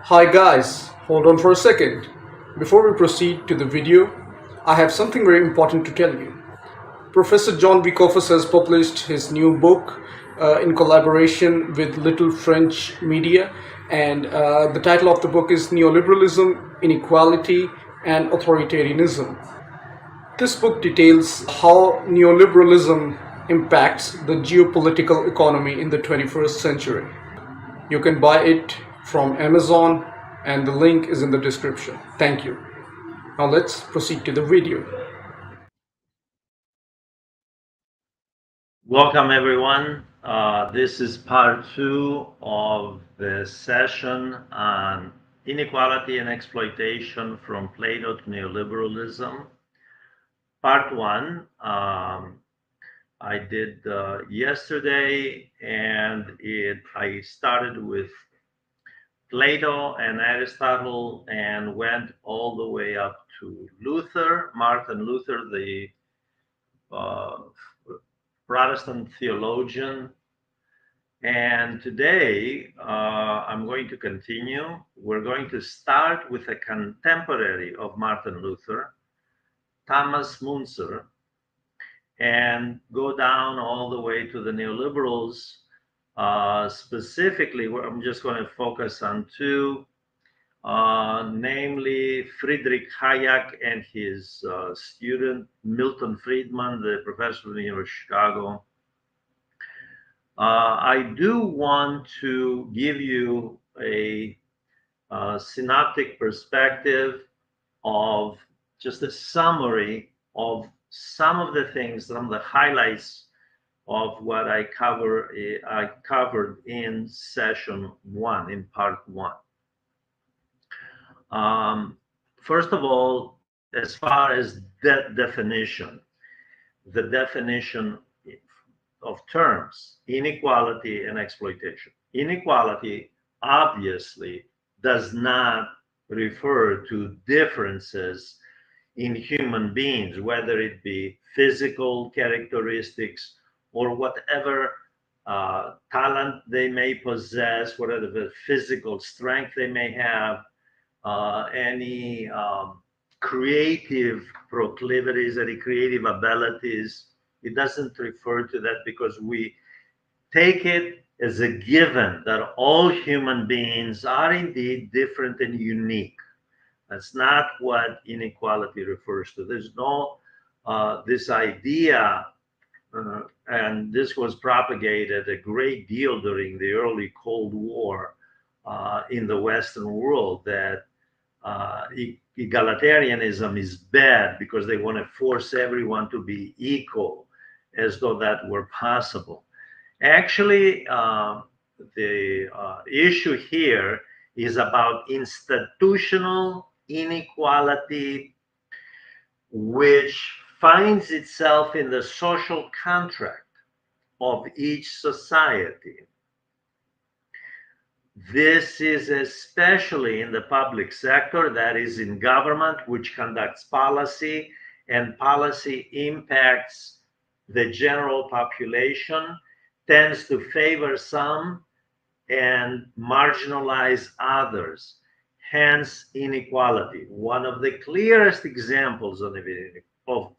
Hi guys, hold on for a second. Before we proceed to the video, I have something very important to tell you. Professor John V. has published his new book in collaboration with Little French Media, and the title of the book is Neoliberalism, Inequality, and Authoritarianism. This book details how neoliberalism impacts the geopolitical economy in the 21st century. You can buy it from Amazon and the link is in the description. Thank you. Now let's proceed to the video. Welcome, everyone. This is part two of the session on inequality and exploitation from Plato to neoliberalism. Part one, I did yesterday, and I started with Plato and Aristotle and went all the way up to Luther, Martin Luther, the uh, Protestant theologian. And today I'm going to continue. We're going to start with a contemporary of Martin Luther, Thomas Müntzer, and go down all the way to the neoliberals. Specifically, I'm just going to focus on two, namely Friedrich Hayek and his student Milton Friedman, the professor of the University of Chicago. I do want to give you a synoptic perspective of just a summary of some of the things, some of the highlights of what I covered in session one, in part one. First of all, as far as that definition, the definition of terms, inequality and exploitation. Inequality obviously does not refer to differences in human beings, whether it be physical characteristics or whatever talent they may possess, whatever physical strength they may have, any creative proclivities, any creative abilities. It doesn't refer to that because we take it as a given that all human beings are indeed different and unique. That's not what inequality refers to. There's no this idea, and this was propagated a great deal during the early Cold War in the Western world, that egalitarianism is bad because they want to force everyone to be equal, as though that were possible. Actually, the issue here is about institutional inequality, which finds itself in the social contract of each society. This is especially in the public sector, that is, in government, which conducts policy, and policy impacts the general population, tends to favor some and marginalize others, hence inequality. One of the clearest examples of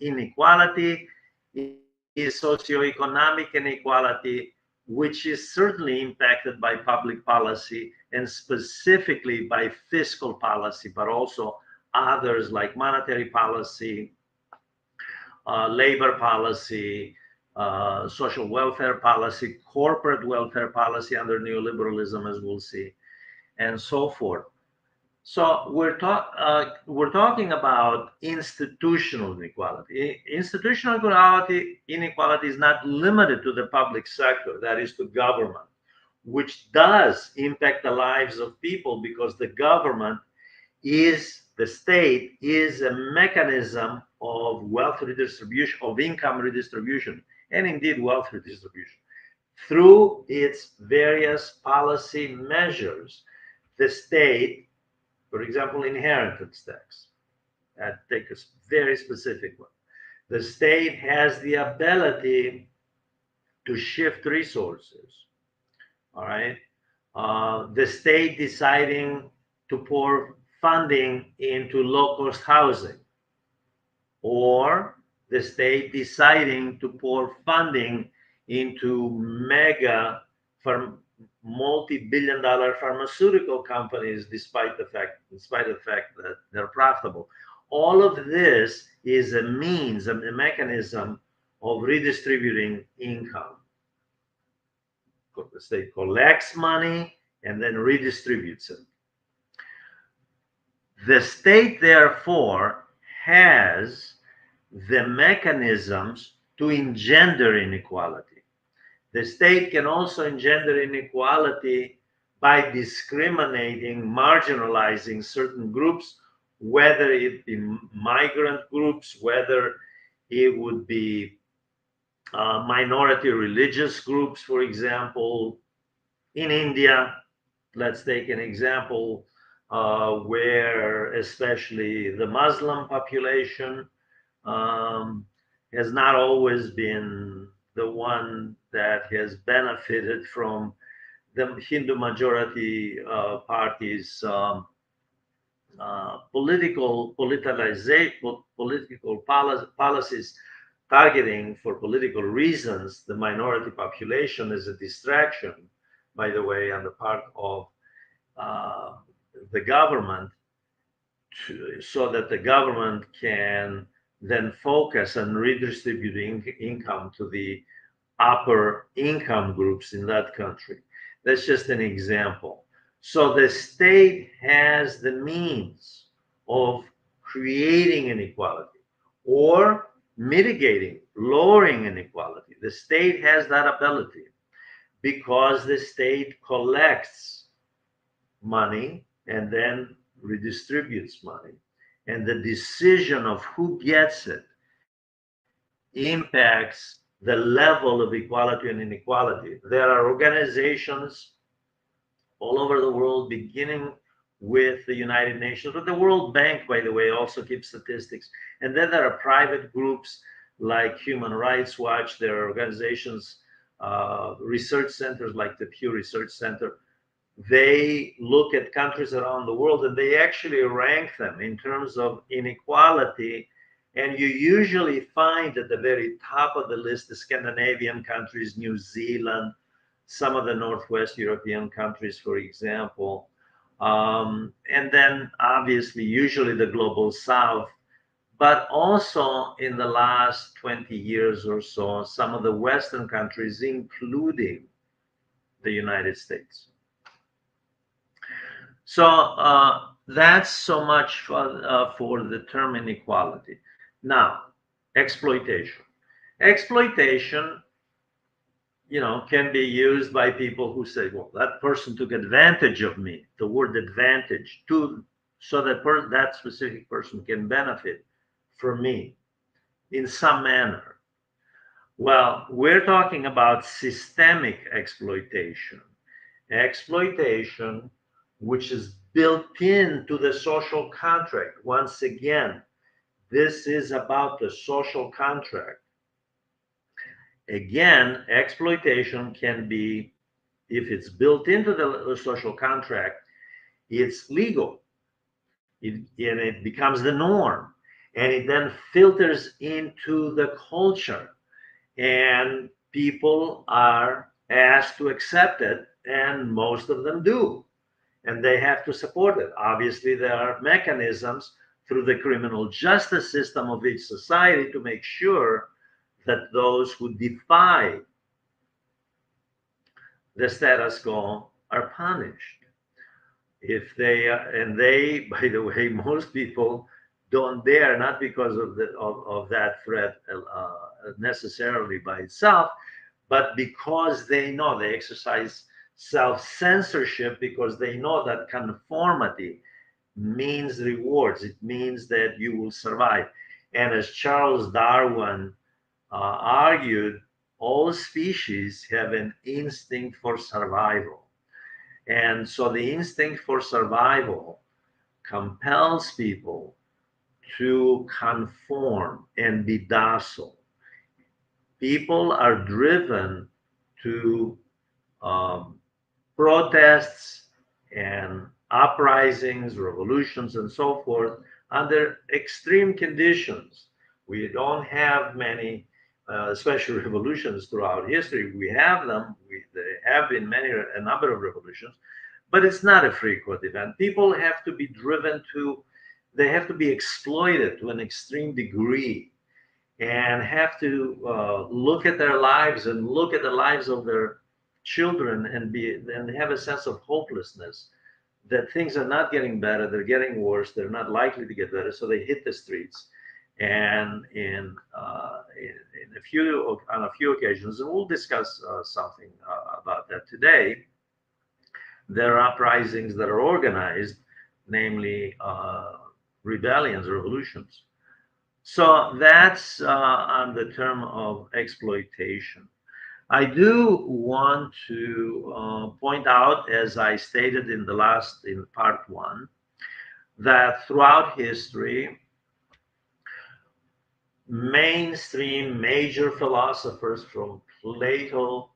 inequality is socioeconomic inequality, which is certainly impacted by public policy and specifically by fiscal policy, but also others like monetary policy, labor policy, social welfare policy, corporate welfare policy under neoliberalism, as we'll see, and so forth. So we're talking about institutional inequality. Institutional inequality is not limited to the public sector, that is to government, which does impact the lives of people because the state is a mechanism of wealth redistribution, of income redistribution, and indeed wealth redistribution. Through its various policy measures, the state, for example, inheritance tax, take a very specific one. The state has the ability to shift resources, all right? The state deciding to pour funding into low-cost housing, or the state deciding to pour funding into mega multi-billion-dollar pharmaceutical companies, despite the fact that they're profitable. All of this is a means, a mechanism of redistributing income. The state collects money and then redistributes it. The state, therefore, has the mechanisms to engender inequality. The state can also engender inequality by discriminating, marginalizing certain groups, whether it be migrant groups, whether it would be minority religious groups, for example. In India, let's take an example where especially the Muslim population has not always been the one that has benefited from the Hindu majority parties' political policies targeting for political reasons the minority population is a distraction, by the way, on the part of the government, so that the government can then focus on redistributing income to the upper income groups in that country. That's just an example. So the state has the means of creating inequality or mitigating, lowering inequality. The state has that ability because the state collects money and then redistributes money. And the decision of who gets it impacts the level of equality and inequality. There are organizations all over the world, beginning with the United Nations, but the World Bank, by the way, also keeps statistics. And then there are private groups like Human Rights Watch. There are organizations, research centers like the Pew Research Center. They look at countries around the world and they actually rank them in terms of inequality. And you usually find at the very top of the list the Scandinavian countries, New Zealand, some of the Northwest European countries, for example. And then obviously, usually the global South, but also in the last 20 years or so, some of the Western countries, including the United States. So that's so much for the term inequality. Now, exploitation. Exploitation, can be used by people who say, well, that person took advantage of me. The word advantage, so that that specific person can benefit from me in some manner. Well, we're talking about systemic exploitation. Exploitation which is built into the social contract. Once again, this is about the social contract. Again, exploitation can be, if it's built into the social contract, it's legal. And it becomes the norm. And it then filters into the culture. And people are asked to accept it, and most of them do. And they have to support it. Obviously, there are mechanisms through the criminal justice system of each society to make sure that those who defy the status quo are punished. If they and they, by the way, most people don't dare, not because of that threat necessarily by itself, but because they know, they exercise self-censorship because they know that conformity means rewards. It means that you will survive. And as Charles Darwin argued, all species have an instinct for survival. And so the instinct for survival compels people to conform and be docile. People are driven to protests and uprisings, revolutions, and so forth under extreme conditions. We don't have many special revolutions throughout history. We have them. There have been a number of revolutions, but it's not a frequent event. People have to be they have to be exploited to an extreme degree and have to look at their lives and look at the lives of their children and have a sense of hopelessness that things are not getting better, they're getting worse, they're not likely to get better, so they hit the streets. And on a few occasions, and we'll discuss something about that today, there are uprisings that are organized, namely rebellions, revolutions. So that's on the term of exploitation. I do want to point out, as I stated in part one, that throughout history, mainstream major philosophers from Plato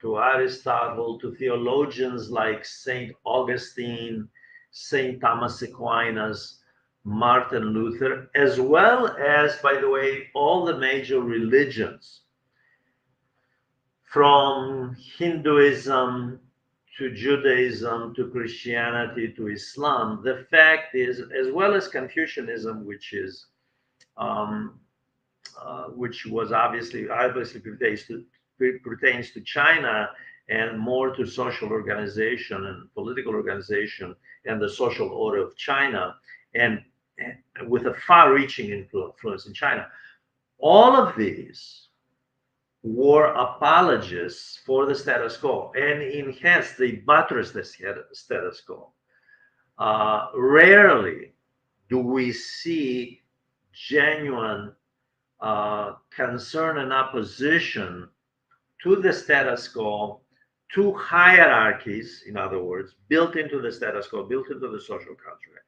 to Aristotle to theologians like St. Augustine, St. Thomas Aquinas, Martin Luther, as well as, by the way, all the major religions, from Hinduism to Judaism to Christianity to Islam. The fact is, as well as Confucianism, which was obviously pertains to China and more to social organization and political organization and the social order of China, and with a far-reaching influence in China. All of these were apologists for the status quo, and hence they buttress the status quo. Rarely do we see genuine concern and opposition to the status quo, to hierarchies, in other words, built into the status quo, built into the social contract,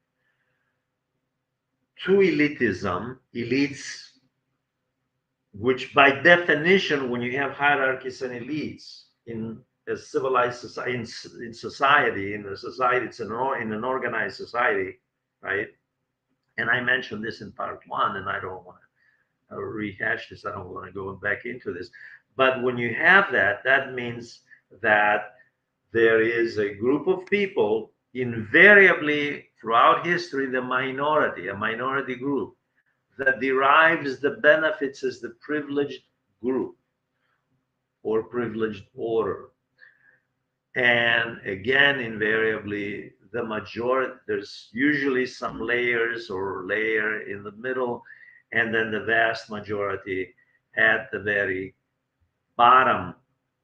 to elitism, elites, which by definition, when you have hierarchies and elites in a civilized society, in a society, it's in an organized society, right? And I mentioned this in part one, and I don't want to rehash this. I don't want to go back into this. But when you have that, that means that there is a group of people, invariably throughout history, a minority group, that derives the benefits as the privileged group or privileged order. And again, invariably, the majority, there's usually some layers or layer in the middle, and then the vast majority at the very bottom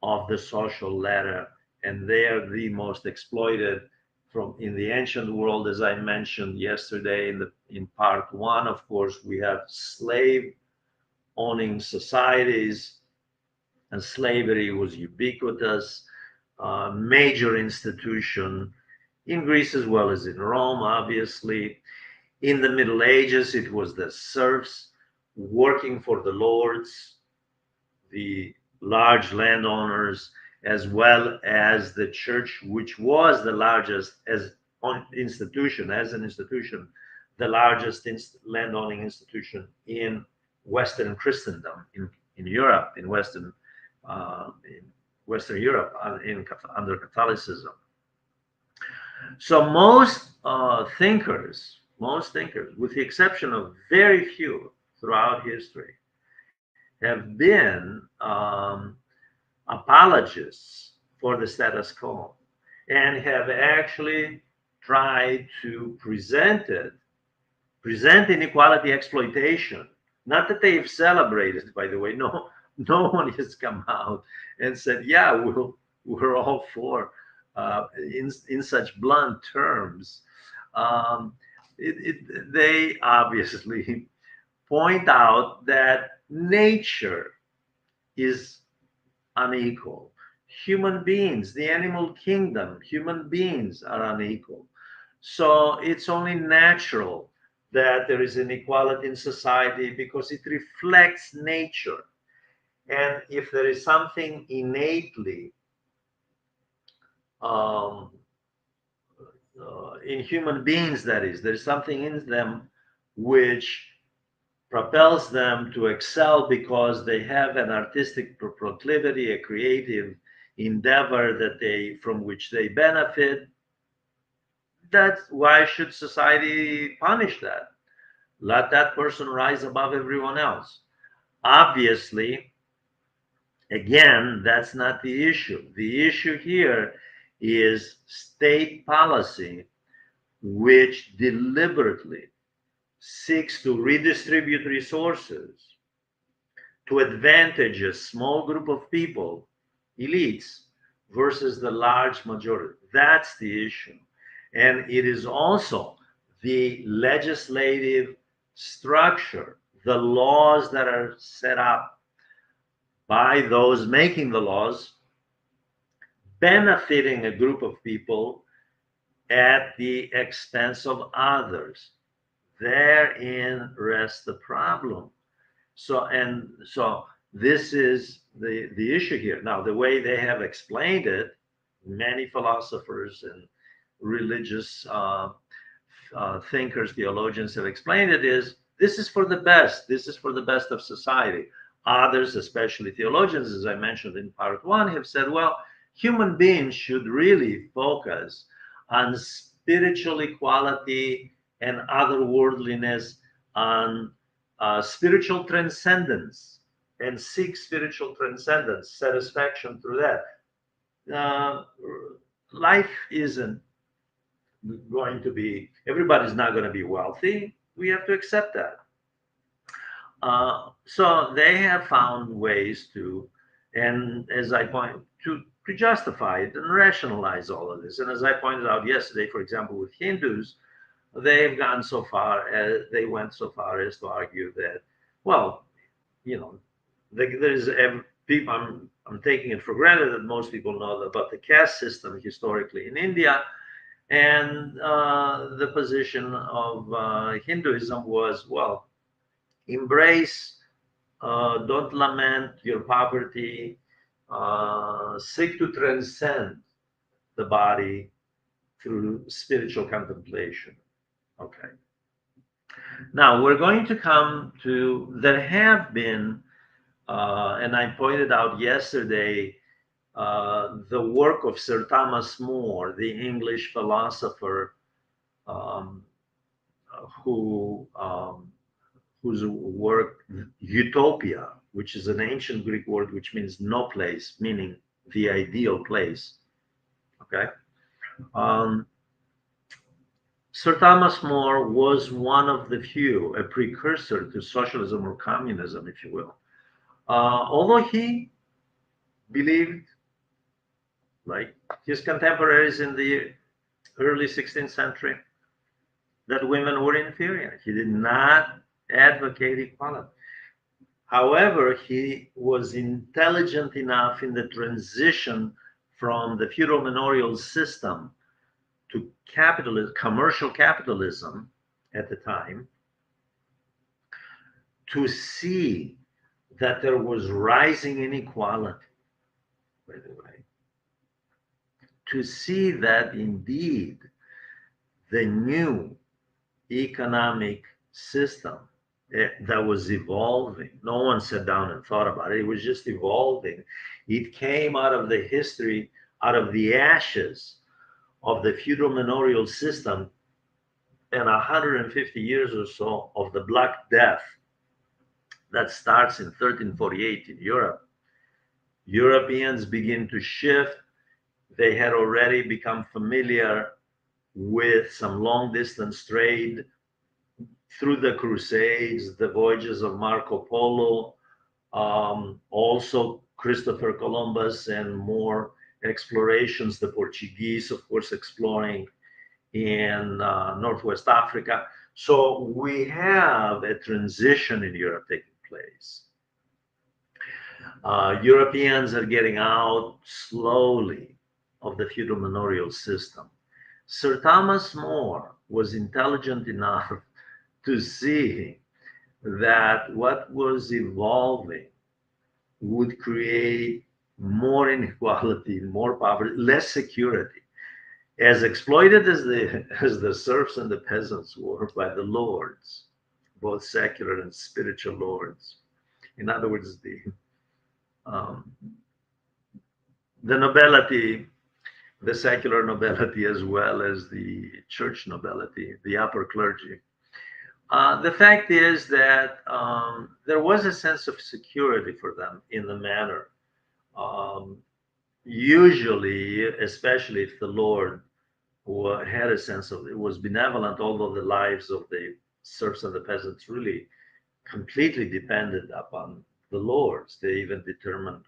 of the social ladder, and they are the most exploited. From in the ancient world, as I mentioned yesterday in part one, of course, we have slave owning societies, and slavery was ubiquitous, major institution in Greece as well as in Rome, obviously. In the Middle Ages, it was the serfs working for the lords, the large landowners, as well as the church, which was the largest as an institution, the largest landowning institution in Western Christendom, in Europe, in Western Europe, under Catholicism. So most thinkers, with the exception of very few throughout history, have been apologists for the status quo and have actually tried to present inequality exploitation. Not that they've celebrated, by the way. No one has come out and said, yeah, we're all for, in such blunt terms. They obviously point out that nature is unequal. Human beings, the animal kingdom, human beings are unequal. So it's only natural that there is inequality in society because it reflects nature. And if there is something innately in human beings, that is, there's something in them which propels them to excel because they have an artistic proclivity, a creative endeavor from which they benefit. That's why should society punish that? Let that person rise above everyone else. Obviously, again, that's not the issue. The issue here is state policy, which deliberately seeks to redistribute resources to advantage a small group of people, elites, versus the large majority. That's the issue. And it is also the legislative structure, the laws that are set up by those making the laws, benefiting a group of people at the expense of others. Therein rests the problem. So this is the issue here. Now, the way they have explained it, many philosophers and religious thinkers, theologians have explained it is this is for the best. This is for the best of society. Others, especially theologians, as I mentioned in part one, have said, well, human beings should really focus on spiritual equality and otherworldliness, on spiritual transcendence, and seek spiritual transcendence, satisfaction through that. Life isn't going to be, everybody's not going to be wealthy. We have to accept that. So they have found ways to, and as I point to justify it and rationalize all of this. And as I pointed out yesterday, for example, with Hindus, they've gone so far as they went so far as to argue that, well, you know, there's people. I'm taking it for granted that most people know about the caste system historically in India, and the position of Hinduism was, well, embrace, don't lament your poverty, seek to transcend the body through spiritual contemplation. Okay. Now we're going to come to, there have been, and I pointed out yesterday, the work of Sir Thomas More, the English philosopher, who whose work, Utopia, which is an ancient Greek word which means no place, meaning the ideal place. Okay. Sir Thomas More was one of the few, a precursor to socialism or communism, if you will. Although he believed, like his contemporaries in the early 16th century, that women were inferior. He did not advocate equality. However, he was intelligent enough in the transition from the feudal manorial system to capitalism, commercial capitalism at the time, to see that there was rising inequality, by the way, to see that indeed the new economic system that was evolving, no one sat down and thought about it, it was just evolving. It came out of the history, out of the ashes of the feudal manorial system and 150 years or so of the Black Death that starts in 1348 in Europe. Europeans begin to shift. They had already become familiar with some long distance trade through the Crusades, the voyages of Marco Polo, also Christopher Columbus, and more explorations, the Portuguese, of course, exploring in Northwest Africa. So we have a transition in Europe taking place. Europeans are getting out slowly of the feudal manorial system. Sir Thomas More was intelligent enough to see that what was evolving would create more inequality, more poverty, less security. As exploited as the serfs and the peasants were by the lords, both secular and spiritual lords. In other words, um, the nobility, the secular nobility, as well as the church nobility, the upper clergy. The fact is that there was a sense of security for them in the manner. Um, Usually, especially if the Lord who had a sense of it was benevolent, although the lives of the serfs and the peasants really completely depended upon the lords. They even determined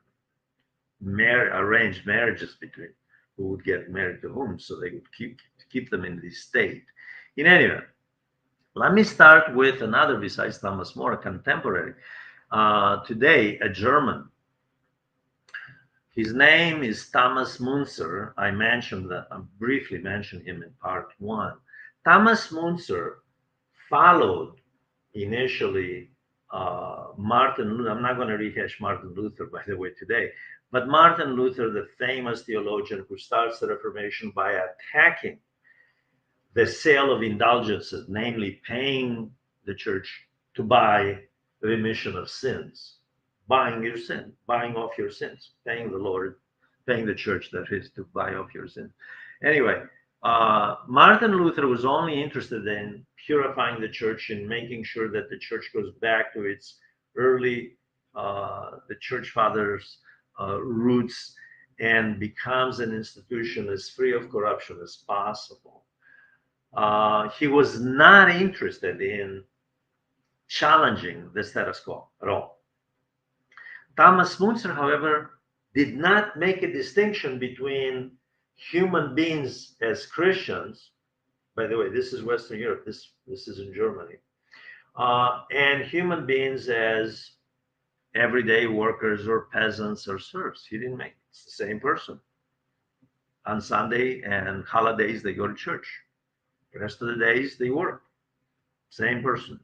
arranged marriages between who would get married to whom, so they would keep them in this state. In any event, let me start with another besides Thomas More, a contemporary. Today, a German. His name is Thomas Müntzer. I briefly mentioned him in part one. Thomas Müntzer followed initially Martin Luther. I'm not going to rehash Martin Luther, by the way, today, but Martin Luther, the famous theologian who starts the Reformation by attacking the sale of indulgences, namely paying the church to buy remission of sins, buying your sin, buying off your sins, paying the Lord, paying the church, that is, to buy off your sins. Anyway, Martin Luther was only interested in purifying the church and making sure that the church goes back to its early, the church fathers' roots and becomes an institution as free of corruption as possible. He was not interested in challenging the status quo at all. Thomas Müntzer, however, did not make a distinction between human beings as Christians. By the way, this is Western Europe. This is in Germany, and human beings as everyday workers or peasants or serfs. He didn't make it. It's the same person. On Sunday and holidays, they go to church. The rest of the days, they work. Same person.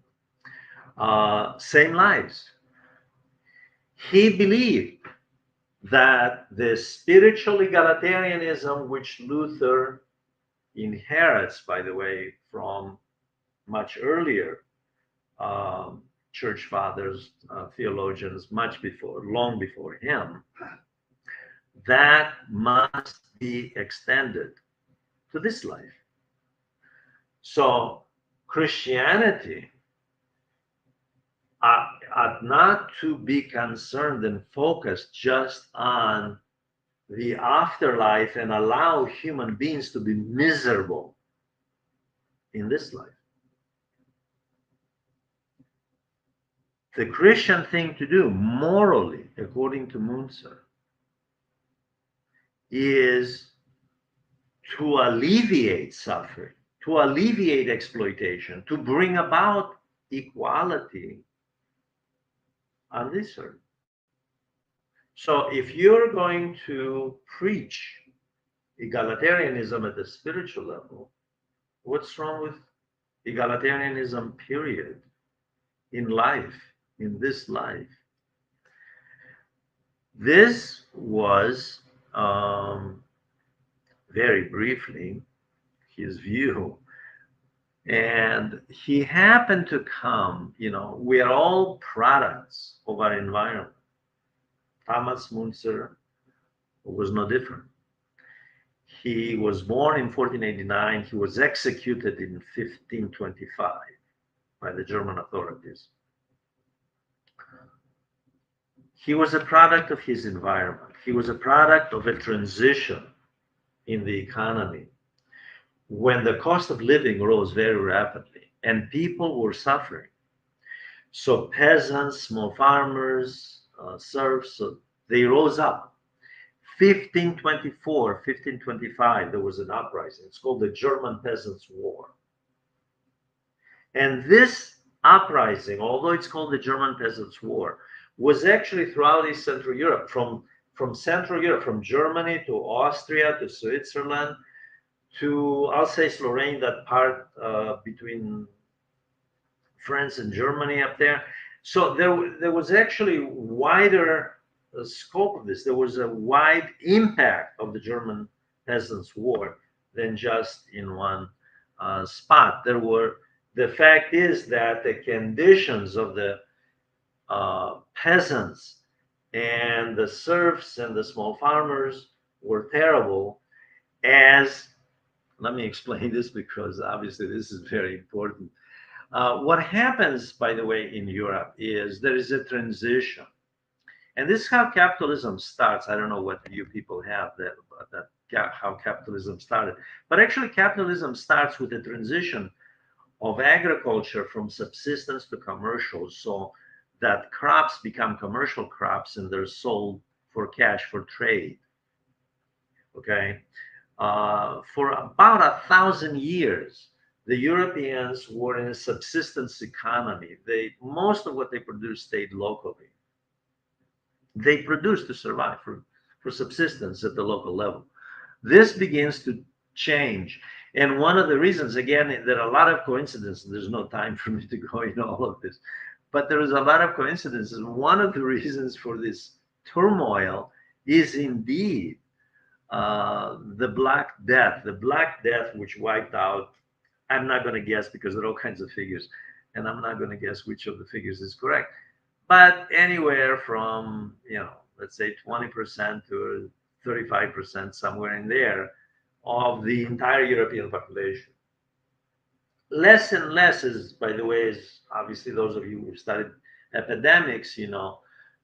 Same lives. He believed that the spiritual egalitarianism, which Luther inherits, by the way, from much earlier church fathers, theologians, long before him, that must be extended to this life. So Christianity ought not to be concerned and focused just on the afterlife and allow human beings to be miserable in this life. The Christian thing to do, morally, according to Müntzer, is to alleviate suffering, to alleviate exploitation, to bring about equality on this earth. So if you're going to preach egalitarianism at the spiritual level, what's wrong with egalitarianism, period, in life, in this life? This was, very briefly, his view. And he happened to come, we are all products of our environment. Thomas Müntzer was no different. He was born in 1489. He was executed in 1525 by the German authorities. He was a product of his environment. He was a product of a transition in the economy when the cost of living rose very rapidly and people were suffering. So peasants, small farmers, serfs, they rose up. 1524, 1525, there was an uprising. It's called the German Peasants' War. And this uprising, although it's called the German Peasants' War, was actually throughout East Central Europe, from Central Europe, from Germany to Austria to Switzerland to Alsace-Lorraine, that part between France and Germany up there. So there was actually wider scope of this. There was a wide impact of the German Peasants' War than just in one spot. The fact is that the conditions of the peasants and the serfs and the small farmers were terrible. As let me explain this because obviously this is very important. What happens, by the way, in Europe is there is a transition, and this is how capitalism starts. I don't know what you people have that how capitalism started, but actually capitalism starts with a transition of agriculture from subsistence to commercial, so that crops become commercial crops and they're sold for cash for trade. Okay, for about 1,000 years, the Europeans were in a subsistence economy. Most of what they produced stayed locally. They produced to survive for subsistence at the local level. This begins to change. And one of the reasons, again, there are a lot of coincidences. There's no time for me to go into all of this, but there is a lot of coincidences. One of the reasons for this turmoil is indeed the Black Death, which wiped out, I'm not going to guess because there are all kinds of figures, and I'm not going to guess which of the figures is correct, but anywhere from, let's say 20% to 35%, somewhere in there, of the entire European population. Less and less is, by the way, is obviously those of you who studied epidemics,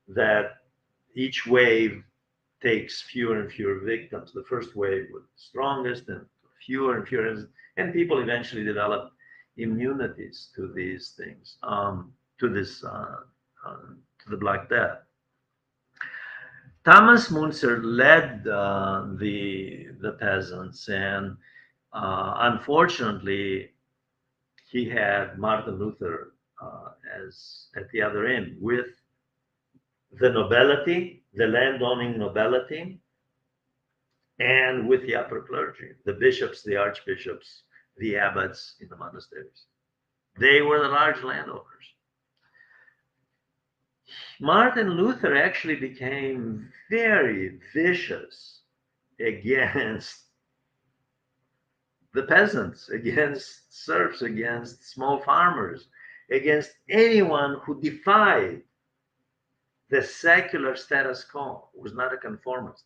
that each wave takes fewer and fewer victims. The first wave was the strongest, and fewer and fewer, and people eventually develop immunities to these things, to this, to the Black Death. Thomas Müntzer led the peasants, and unfortunately, he had Martin Luther as at the other end with the nobility, the landowning nobility, and with the upper clergy, the bishops, the archbishops, the abbots in the monasteries. They were the large landowners. Martin Luther actually became very vicious against the peasants, against serfs, against small farmers, against anyone who defied the secular status quo, was not a conformist,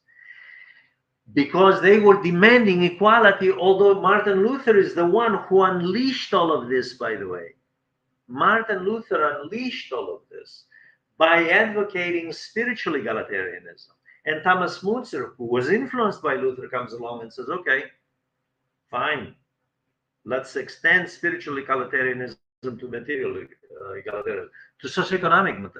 because they were demanding equality, although Martin Luther is the one who unleashed all of this, by the way. Martin Luther unleashed all of this by advocating spiritual egalitarianism. And Thomas Müntzer, who was influenced by Luther, comes along and says, okay, fine, let's extend spiritual egalitarianism to material egalitarianism, to socioeconomic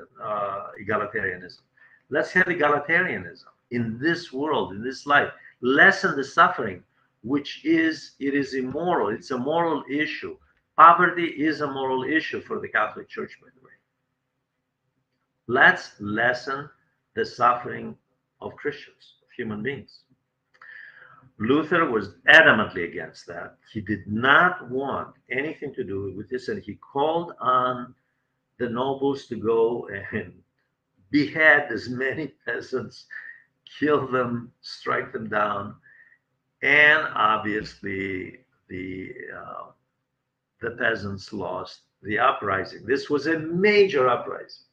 egalitarianism. Let's have egalitarianism in this world, in this life. Lessen the suffering, it is immoral. It's a moral issue. Poverty is a moral issue for the Catholic Church, by the way. Let's lessen the suffering of Christians, of human beings. Luther was adamantly against that. He did not want anything to do with this, and he called on the nobles to go and behead as many peasants, kill them, strike them down, and obviously the peasants lost the uprising. This was a major uprising.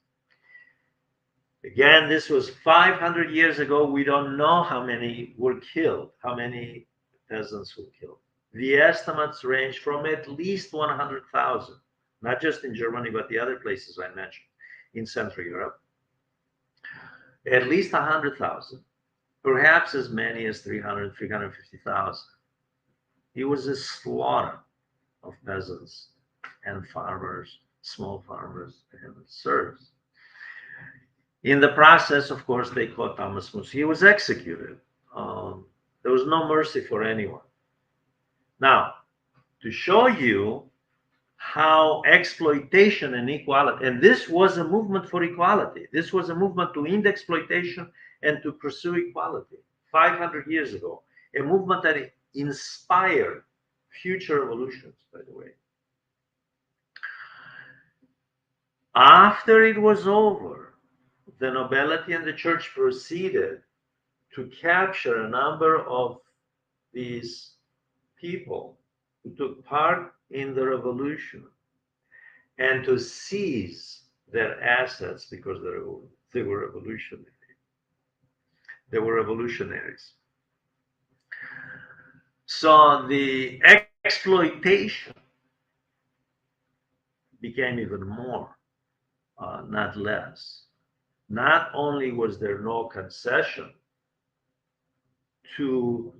Again, this was 500 years ago. We don't know how many were killed, how many peasants were killed. The estimates range from at least 100,000, not just in Germany, but the other places I mentioned in Central Europe. At least 100,000, perhaps as many as 300, 350,000. It was a slaughter of peasants and farmers, small farmers and serfs. In the process, of course, they caught Thomas Müntzer. He was executed. There was no mercy for anyone. Now, to show you how exploitation and equality, and this was a movement for equality. This was a movement to end exploitation and to pursue equality 500 years ago. A movement that inspired future revolutions, by the way. After it was over, the nobility and the church proceeded to capture a number of these people who took part in the revolution and to seize their assets because they were revolutionary. They were revolutionaries. So the exploitation became even more, not less. Not only was there no concession to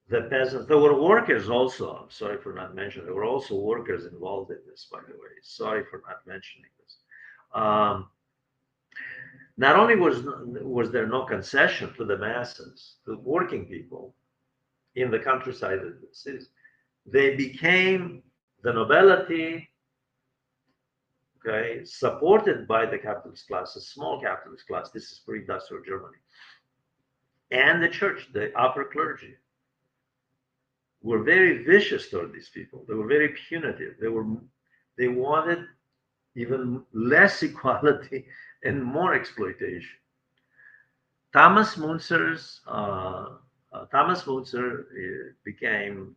the peasants, there were workers also. I'm sorry for not mentioning. There were also workers involved in this, by the way. Sorry for not mentioning this. Um, Not only was there no concession to the masses, to working people in the countryside of the cities, they became the nobility, okay, supported by the capitalist class, a small capitalist class. This is pre-industrial Germany, and the church, the upper clergy, were very vicious toward these people. They were very punitive. They wanted even less equality and more exploitation. Thomas Muntzer's Thomas Müntzer became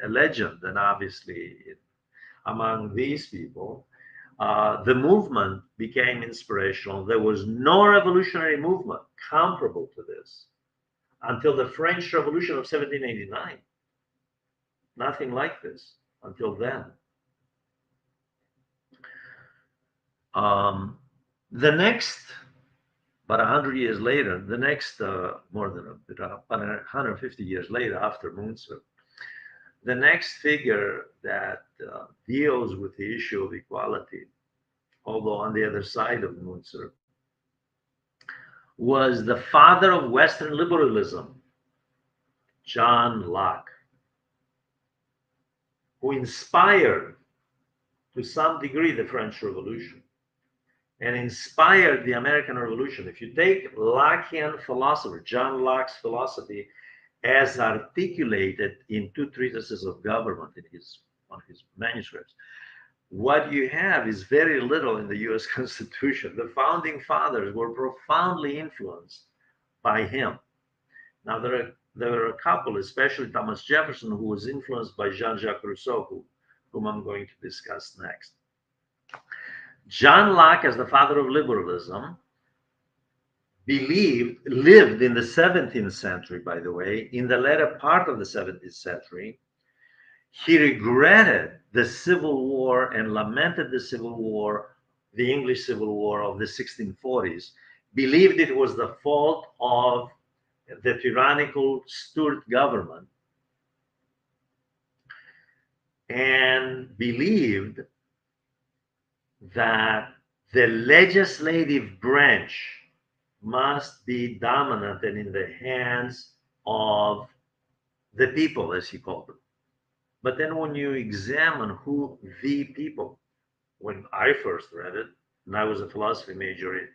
a legend, and obviously among these people, the movement became inspirational. There was no revolutionary movement comparable to this until the French Revolution of 1789. Nothing like this until then. The next, about 100 years later, the next, more than about 150 years later, after Müntzer, the next figure that deals with the issue of equality, although on the other side of Müntzer, was the father of Western liberalism, John Locke, who inspired, to some degree, the French Revolution and inspired the American Revolution. If you take Lockean philosophy, John Locke's philosophy, as articulated in two treatises of government in one of his manuscripts, what you have is very little in the US Constitution. The founding fathers were profoundly influenced by him. Now, there are a couple, especially Thomas Jefferson, who was influenced by Jean-Jacques Rousseau, whom I'm going to discuss next. John Locke, as the father of liberalism, lived in the 17th century, by the way, in the latter part of the 17th century. He regretted the Civil War and lamented the Civil War, the English Civil War of the 1640s, believed it was the fault of the tyrannical Stuart government, and believed that the legislative branch must be dominant and in the hands of the people, as he called them. But then when you examine who the people, when I first read it, and I was a philosophy major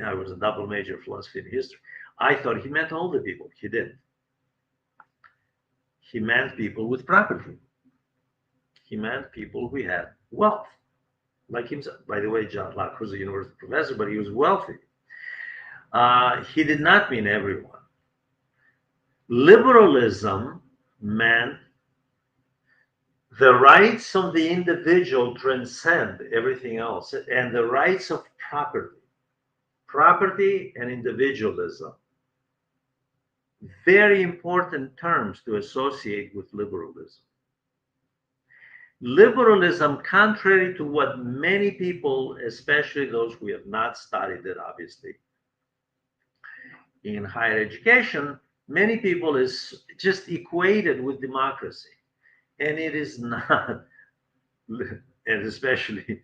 I was a double major philosophy and history, I thought he meant all the people. He didn't. He meant people with property. He meant people who had wealth, like himself. By the way, John Locke was a university professor, but he was wealthy. He did not mean everyone. Liberalism meant the rights of the individual transcend everything else, and the rights of property and individualism, very important terms to associate with liberalism. Liberalism, contrary to what many people, especially those who have not studied it, obviously, in higher education, many people is just equated with democracy. And it is not, and especially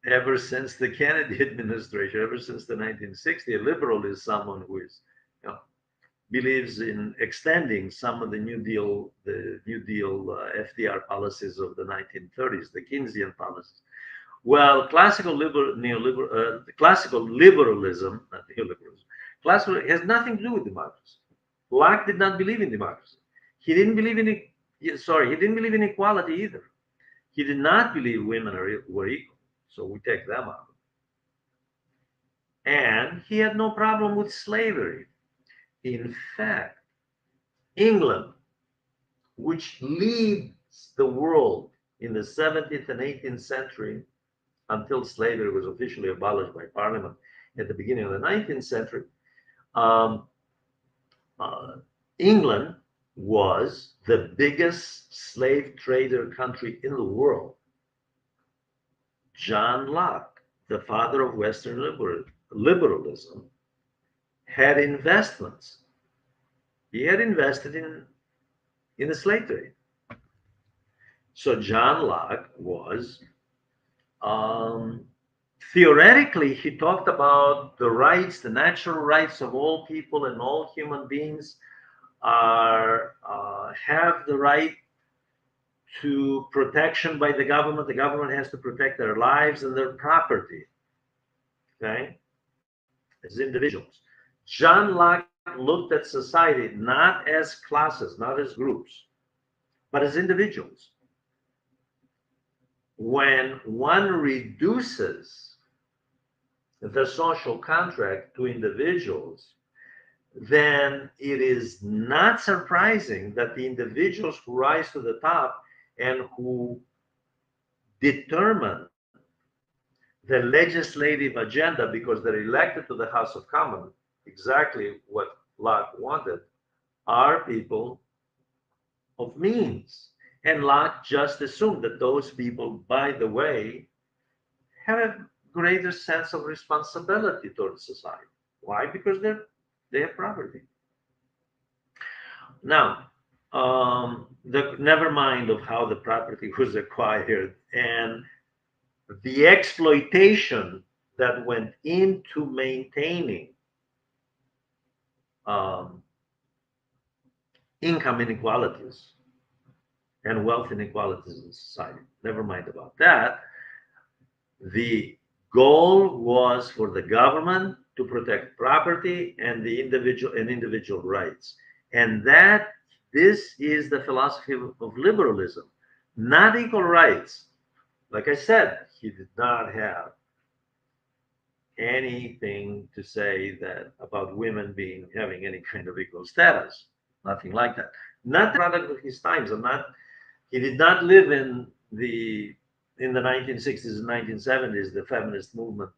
ever since the Kennedy administration, ever since the 1960s, a liberal is someone who is, believes in extending some of the New Deal FDR policies of the 1930s, the Keynesian policies. Well, classical liberalism, not neoliberalism, classical has nothing to do with democracy. Locke did not believe in democracy. He didn't believe in he didn't believe in equality either. He did not believe women were equal. So we take them out. And he had no problem with slavery. In fact, England, which leads the world in the 17th and 18th century until slavery was officially abolished by Parliament at the beginning of the 19th century. Um, uh, England was the biggest slave trader country in the world. John Locke, the father of Western liberalism, had investments. He had invested in the slave trade. So John Locke was, um, theoretically, he talked about the rights, the natural rights of all people and all human beings are have the right to protection by the government. The government has to protect their lives and their property, okay, as individuals. John Locke looked at society not as classes, not as groups, but as individuals. When one reduces the social contract to individuals, then it is not surprising that the individuals who rise to the top and who determine the legislative agenda because they're elected to the House of Commons, exactly what Locke wanted, are people of means. And Locke just assumed that those people, by the way, have a greater sense of responsibility towards society. Why? Because they have property. Now, never mind of how the property was acquired and the exploitation that went into maintaining um, income inequalities and wealth inequalities in society. Never mind about that. The goal was for the government to protect property and the individual rights. And that this is the philosophy of liberalism, not equal rights. Like I said, he did not have anything to say that about women being having any kind of equal status. Nothing like that. Not the product of his times. And not he did not live in the 1960s and 1970s, the feminist movement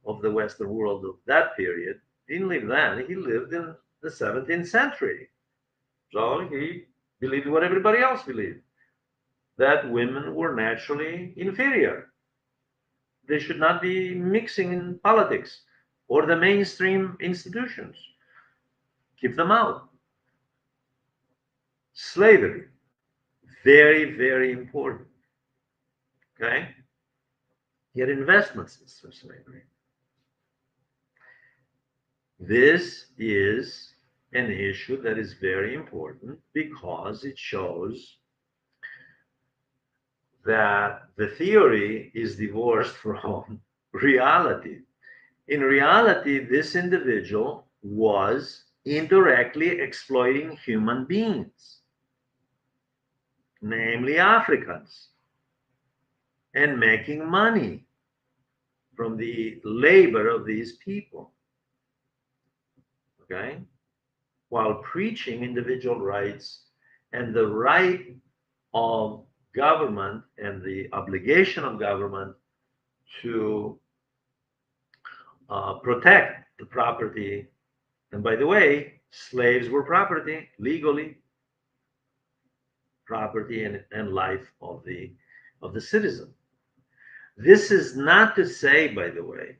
of the Western world of that period. He didn't live then. He lived in the 17th century. So he believed what everybody else believed, that women were naturally inferior. They should not be mixing in politics or the mainstream institutions. Keep them out. Slavery, very, very important. Okay? He had investments in slavery. This is an issue that is very important because it shows that the theory is divorced from reality. In reality, this individual was indirectly exploiting human beings, namely Africans, and making money from the labor of these people, okay? While preaching individual rights and the right of government and the obligation of government to protect the property. And by the way, slaves were property, legally property and life of the citizen. This is not to say, by the way,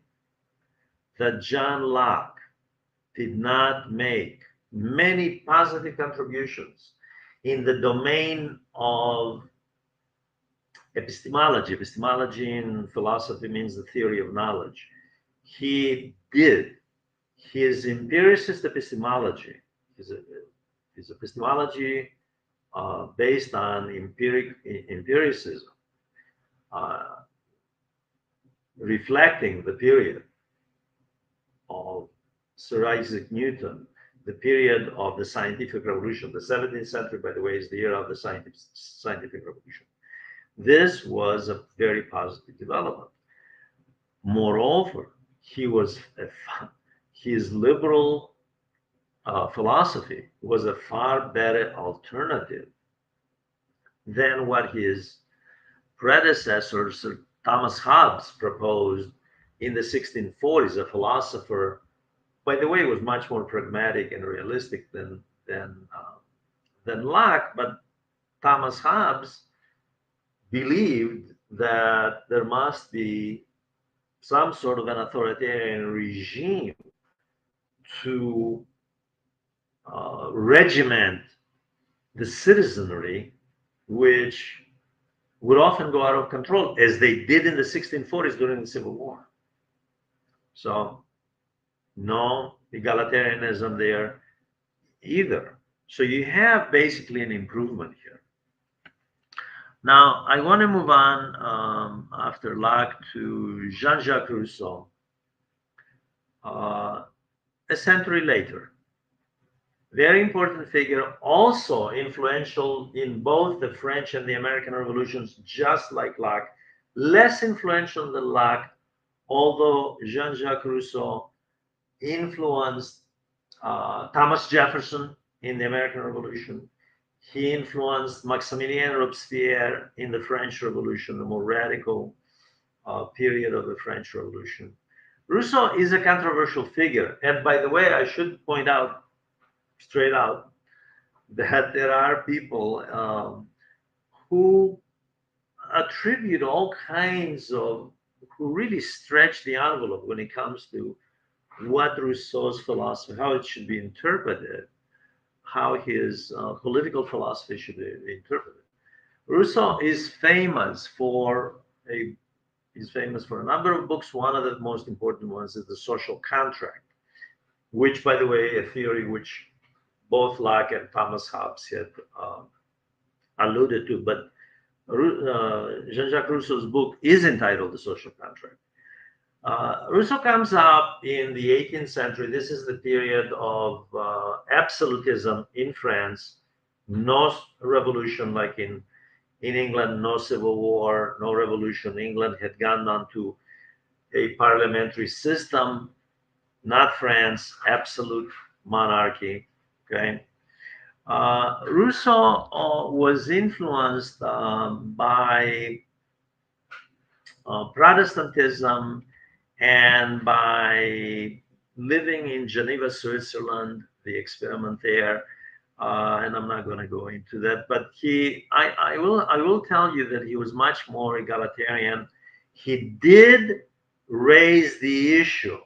that John Locke did not make many positive contributions in the domain of epistemology. Epistemology in philosophy means the theory of knowledge. He did. His empiricist epistemology, his epistemology based on empiricism, uh, reflecting the period of Sir Isaac Newton, the period of the scientific revolution. The 17th century, by the way, is the era of the scientific revolution. This was a very positive development. Moreover, his liberal philosophy was a far better alternative than what his predecessor, Sir Thomas Hobbes, proposed in the 1640s. A philosopher, by the way, was much more pragmatic and realistic than Locke, but Thomas Hobbes believed that there must be some sort of an authoritarian regime to regiment the citizenry, which would often go out of control, as they did in the 1640s during the Civil War. So, no egalitarianism there either. So, you have basically an improvement here. Now, I want to move on after Locke to Jean-Jacques Rousseau, a century later. Very important figure, also influential in both the French and the American revolutions, just like Locke. Less influential than Locke, although Jean-Jacques Rousseau influenced Thomas Jefferson in the American Revolution. He influenced Maximilien Robespierre in the French Revolution, the more radical period of the French Revolution. Rousseau is a controversial figure. And by the way, I should point out straight out that there are people who attribute all kinds of, who really stretch the envelope when it comes to what Rousseau's philosophy, how it should be interpreted, how his political philosophy should be interpreted. Rousseau is famous for a number of books. One of the most important ones is The Social Contract, which, by the way, a theory which both Locke and Thomas Hobbes had alluded to. But Jean-Jacques Rousseau's book is entitled The Social Contract. Rousseau comes up in the 18th century. This is the period of absolutism in France. No revolution like in England, no civil war, no revolution. England had gone on to a parliamentary system, not France, absolute monarchy. Okay. Rousseau was influenced by Protestantism and by living in Geneva, Switzerland, the experiment there. And I'm not going to go into that, but I will tell you that he was much more egalitarian. He did raise the issue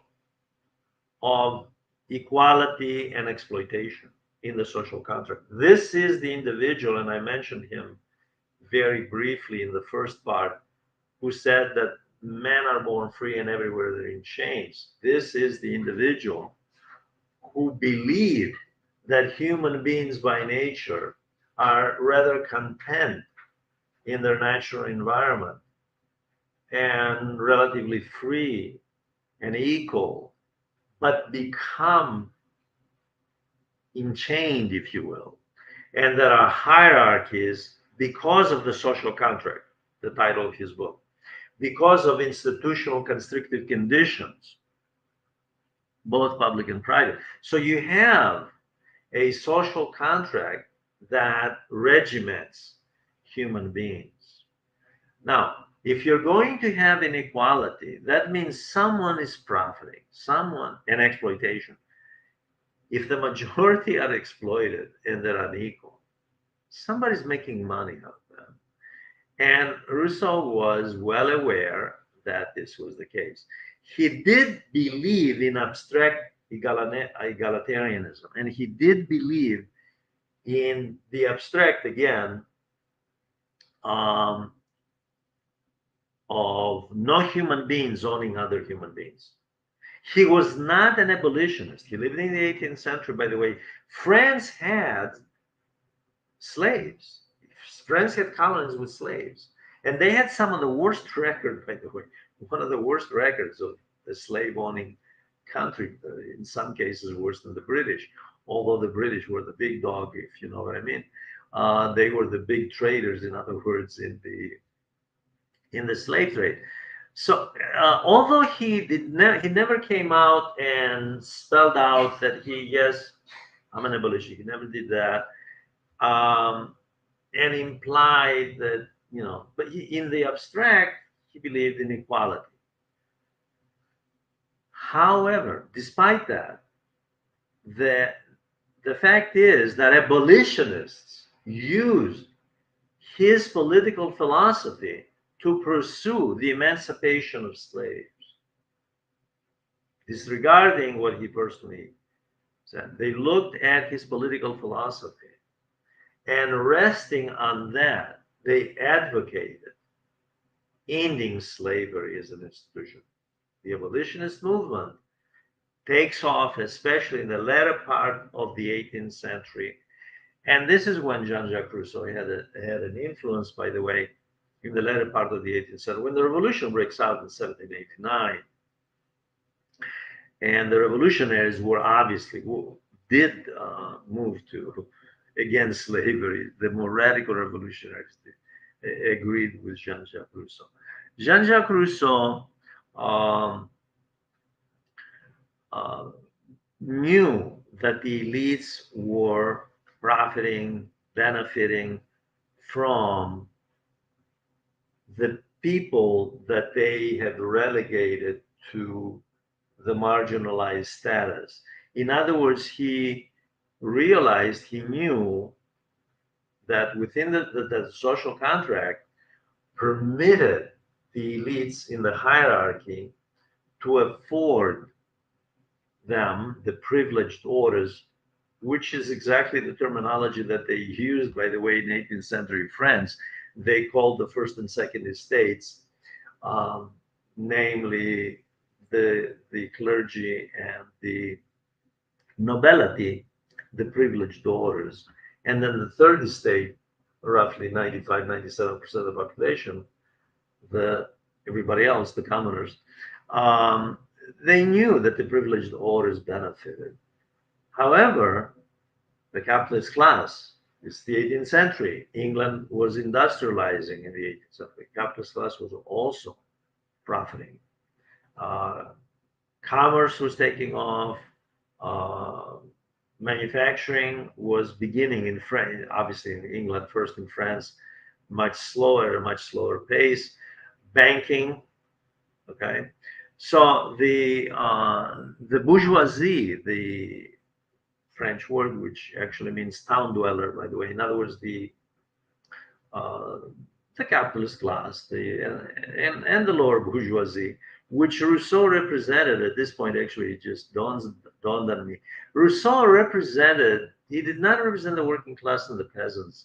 of equality and exploitation in the social contract. This is the individual, and I mentioned him very briefly in the first part, who said that men are born free and everywhere they're in chains. This is the individual who believed that human beings by nature are rather content in their natural environment and relatively free and equal, but become enchained, if you will. And there are hierarchies because of the social contract, the title of his book, because of institutional constrictive conditions, both public and private. So you have a social contract that regiments human beings. Now, if you're going to have inequality, that means someone is profiting, and exploitation. If the majority are exploited and they're unequal, somebody's making money out of them. And Rousseau was well aware that this was the case. He did believe in abstract egalitarianism, and he did believe in the abstract, again, of no human beings owning other human beings. He was not an abolitionist. He lived in the 18th century, by the way. France had slaves. France had colonies with slaves. And they had some of the worst record, by the way, one of the worst records of the slave-owning country, in some cases worse than the British, although the British were the big dog, if you know what I mean. They were the big traders, in other words, in the slave trade. So although he never came out and spelled out that yes, I'm an abolitionist. He never did that. and implied that, but in the abstract, he believed in equality. However, despite that, the, the fact is that abolitionists used his political philosophy to pursue the emancipation of slaves, disregarding what he personally said. They looked at his political philosophy, and resting on that, they advocated ending slavery as an institution. The abolitionist movement takes off, especially in the latter part of the 18th century. And this is when Jean-Jacques Rousseau had an influence, by the way, in the latter part of the 18th century, when the revolution breaks out in 1789. And the revolutionaries were obviously, did move to against slavery. The more radical revolutionaries agreed with Jean-Jacques Rousseau. Jean-Jacques Rousseau um, uh, knew that the elites were profiting, benefiting from the people that they had relegated to the marginalized status. In other words, he realized, he knew that within the social contract permitted the elites in the hierarchy to afford them the privileged orders, which is exactly the terminology that they used, by the way, in 18th century France. They called the first and second estates, namely the clergy and the nobility, the privileged orders. And then the third estate, roughly 95, 97% of the population, everybody else, the commoners, they knew that the privileged orders benefited. However, the capitalist class, it's the 18th century. England was industrializing in the 18th century. Capitalist class was also profiting. Commerce was taking off. Manufacturing was beginning in France, obviously in England, first in France, much slower pace. Banking, okay. So the bourgeoisie, the French word, which actually means town dweller, by the way. In other words, uh, the capitalist class, and the lower bourgeoisie, which Rousseau represented at this point. Actually, it just dawned on me. Rousseau represented. He did not represent the working class and the peasants,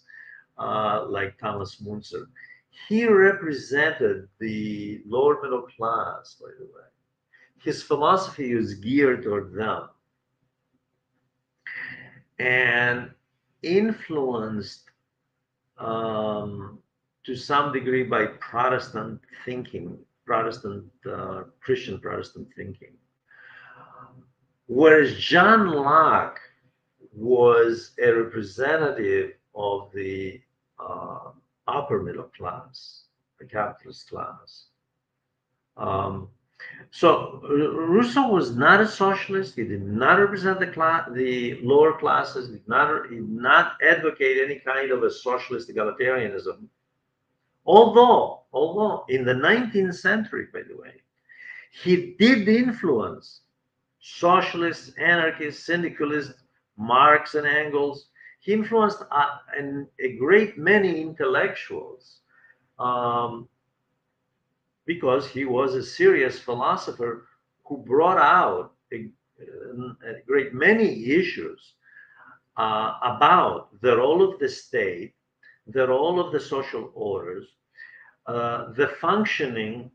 like Thomas Müntzer. He represented the lower middle class, by the way. His philosophy was geared toward them and influenced to some degree by Protestant thinking, Christian Protestant thinking. Whereas John Locke was a representative of the upper middle class, the capitalist class. So Rousseau was not a socialist. He did not represent the lower classes. Did not advocate any kind of a socialist egalitarianism. Although in the 19th century, by the way, he did influence socialists, anarchists, syndicalists, Marx and Engels. He influenced a great many intellectuals. Because he was a serious philosopher who brought out a great many issues about the role of the state, the role of the social orders, the functioning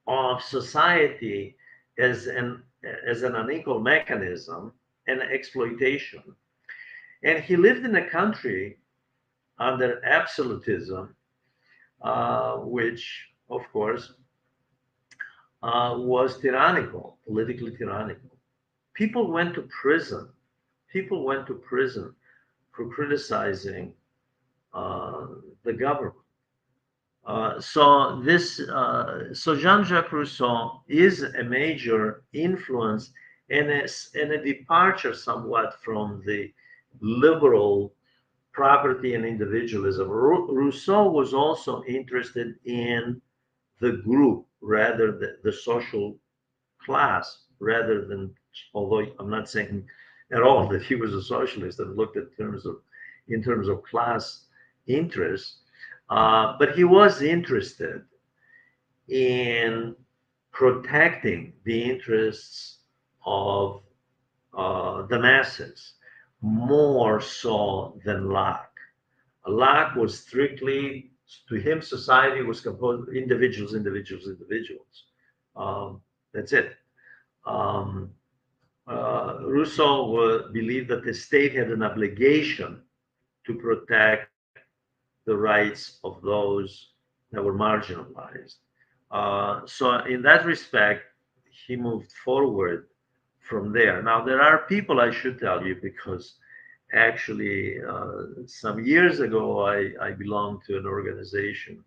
of society as an unequal mechanism and exploitation. And he lived in a country under absolutism, which of course, was tyrannical, politically tyrannical. People went to prison. People went to prison for criticizing the government. So Jean-Jacques Rousseau is a major influence and a departure somewhat from the liberal property and individualism. Rousseau was also interested in the group rather than the social class, rather than, although I'm not saying at all that he was a socialist and looked at in terms of class interests, but he was interested in protecting the interests of the masses more so than Locke. Locke was strictly, to him, society was composed of individuals, individuals, individuals. That's it. Um, Rousseau believed that the state had an obligation to protect the rights of those that were marginalized. So, in that respect, he moved forward from there. Now, there are people, I should tell you, because actually, some years ago, I belonged to an organization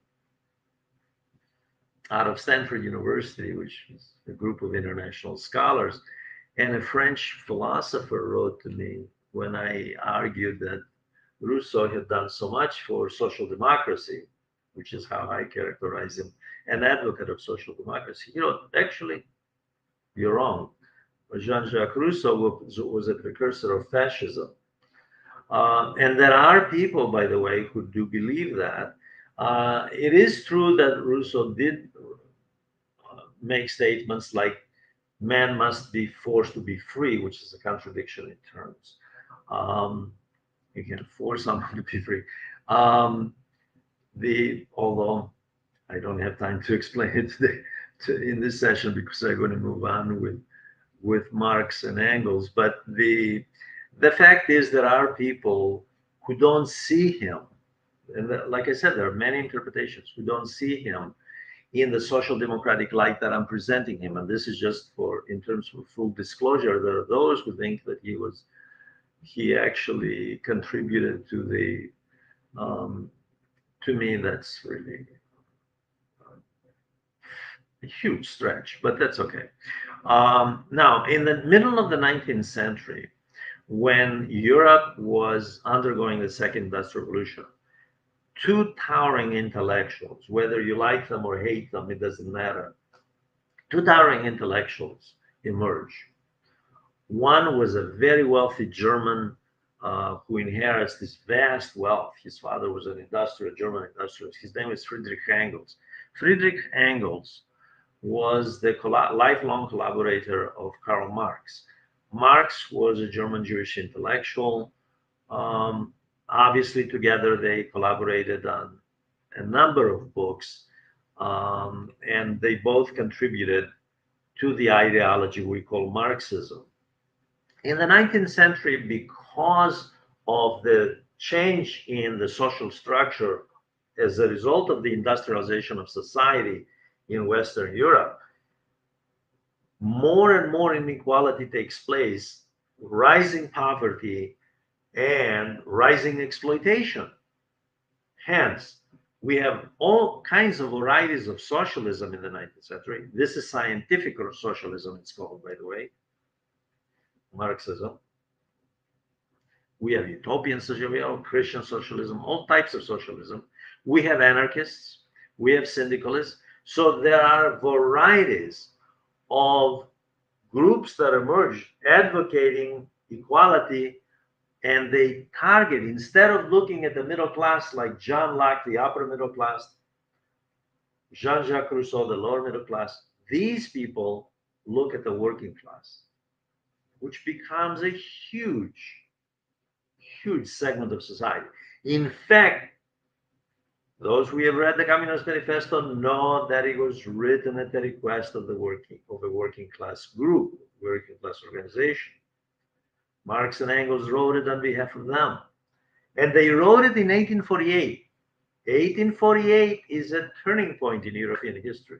out of Stanford University, which is a group of international scholars. And a French philosopher wrote to me when I argued that Rousseau had done so much for social democracy, which is how I characterize him, an advocate of social democracy. You know, actually, you're wrong. Jean-Jacques Rousseau was a precursor of fascism. And there are people, by the way, who do believe that. It is true that Rousseau did make statements like man must be forced to be free, which is a contradiction in terms. You can force someone to be free. Although I don't have time to explain it today in this session because I'm going to move on with Marx and Engels. But the fact is there are people who don't see him, and like I said, there are many interpretations who don't see him in the social democratic light that I'm presenting him. And this is just in terms of full disclosure, there are those who think that he actually contributed to to me, that's really a huge stretch, but that's okay. Now, in the middle of the 19th century, when Europe was undergoing the Second Industrial Revolution, two towering intellectuals, whether you like them or hate them, it doesn't matter. Two towering intellectuals emerged. One was a very wealthy German who inherits this vast wealth. His father was an German industrialist. His name is Friedrich Engels. Friedrich Engels was the lifelong collaborator of Karl Marx. Marx was a German Jewish intellectual. Obviously, together they collaborated on a number of books, and they both contributed to the ideology we call Marxism. In the 19th century, because of the change in the social structure as a result of the industrialization of society in Western Europe, more and more inequality takes place, rising poverty and rising exploitation. Hence, we have all kinds of varieties of socialism in the 19th century. This is scientific socialism, it's called, by the way, Marxism. We have utopian socialism, we have Christian socialism, all types of socialism. We have anarchists, we have syndicalists. So there are varieties of groups that emerge advocating equality, and they target, instead of looking at the middle class like John Locke, the upper middle class, Jean-Jacques Rousseau, the lower middle class, these people look at the working class, which becomes a huge, huge segment of society. In fact, those who have read the Communist Manifesto know that it was written at the request of a working class group, working class organization. Marx and Engels wrote it on behalf of them. And they wrote it in 1848. 1848 is a turning point in European history.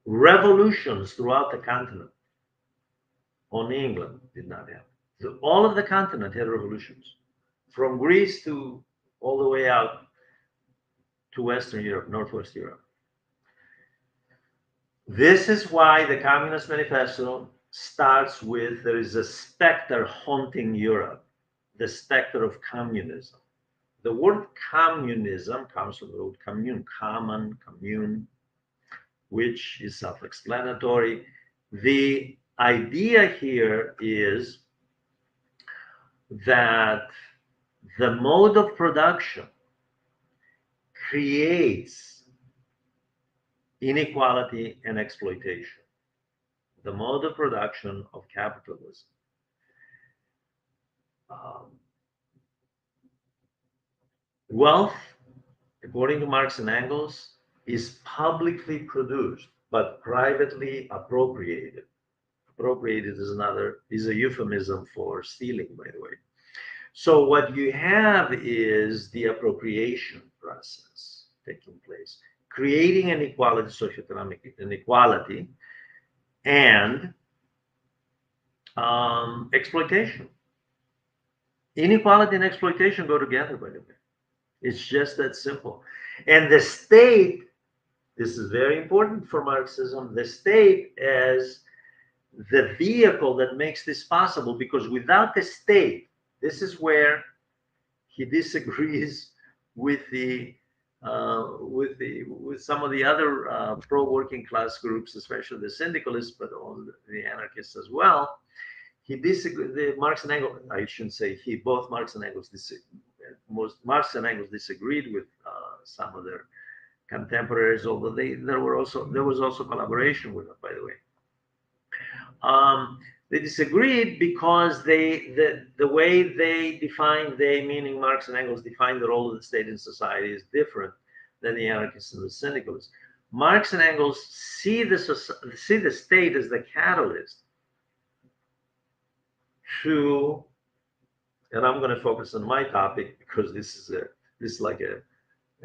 Revolutions throughout the continent. Only England did not have. So all of the continent had revolutions, from Greece to all the way out to Western Europe, Northwest Europe. This is why the Communist Manifesto starts with there is a specter haunting Europe. the specter of communism. The word communism comes from the word commune, common, commune, which is self-explanatory. The idea here is that the mode of production creates inequality and exploitation. The mode of production of capitalism. Wealth, according to Marx and Engels, is publicly produced but privately appropriated. Appropriated is a euphemism for stealing, by the way. So what you have is the appropriation process taking place, creating inequality, socioeconomic inequality, and exploitation. Inequality and exploitation go together, by the way. It's just that simple. And the state, this is very important for Marxism, the state as the vehicle that makes this possible, because without the state, this is where he disagrees with with some of the other pro-working class groups, especially the syndicalists, but all the anarchists as well. He disagreed. Marx and Engels, I shouldn't say he. Both Marx and Engels Marx and Engels disagreed with some of their contemporaries, although there was also collaboration with them, by the way. They disagreed because the way they defined, meaning Marx and Engels, defined the role of the state in society is different than the anarchists and the syndicalists. Marx and Engels see the state as the catalyst to, and I'm going to focus on my topic because this is like a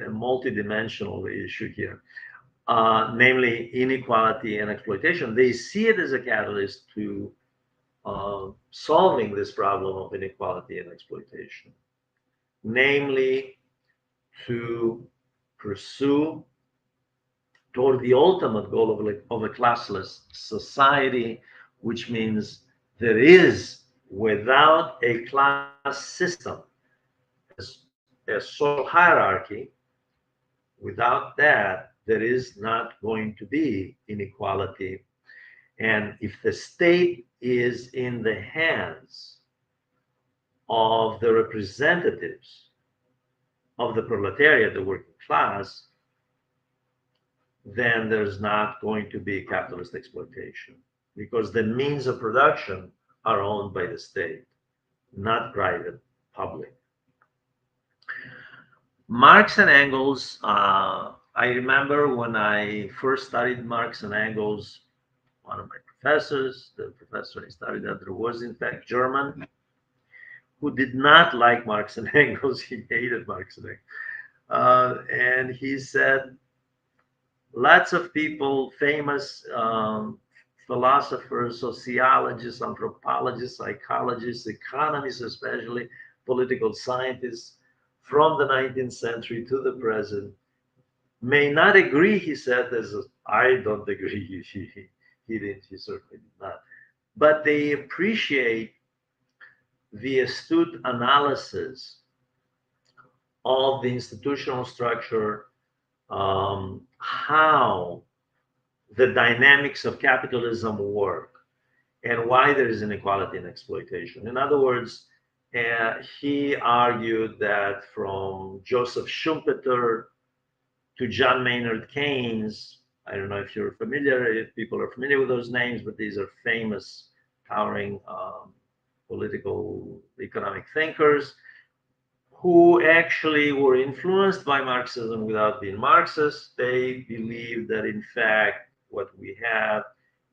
multi-dimensional issue here. Namely inequality and exploitation. They see it as a catalyst to solving this problem of inequality and exploitation, namely to pursue toward the ultimate goal of a classless society, which means there is, without a class system, a social hierarchy, without that, there is not going to be inequality. And if the state is in the hands of the representatives of the proletariat, the working class, then there's not going to be capitalist exploitation, because the means of production are owned by the state, not private, public. Marx and Engels, I remember when I first studied Marx and Engels, one of my professors, the professor I studied under, was in fact German, who did not like Marx and Engels. He hated Marx and Engels. And he said, lots of people, famous philosophers, sociologists, anthropologists, psychologists, economists, especially political scientists from the 19th century to the present, may not agree, he said, I don't agree, he certainly did not. But they appreciate the astute analysis of the institutional structure, how the dynamics of capitalism work, and why there is inequality and exploitation. In other words, he argued that from Joseph Schumpeter to John Maynard Keynes, I don't know if people are familiar with those names, but these are famous, towering political economic thinkers who actually were influenced by Marxism without being Marxists. They believe that, in fact, what we have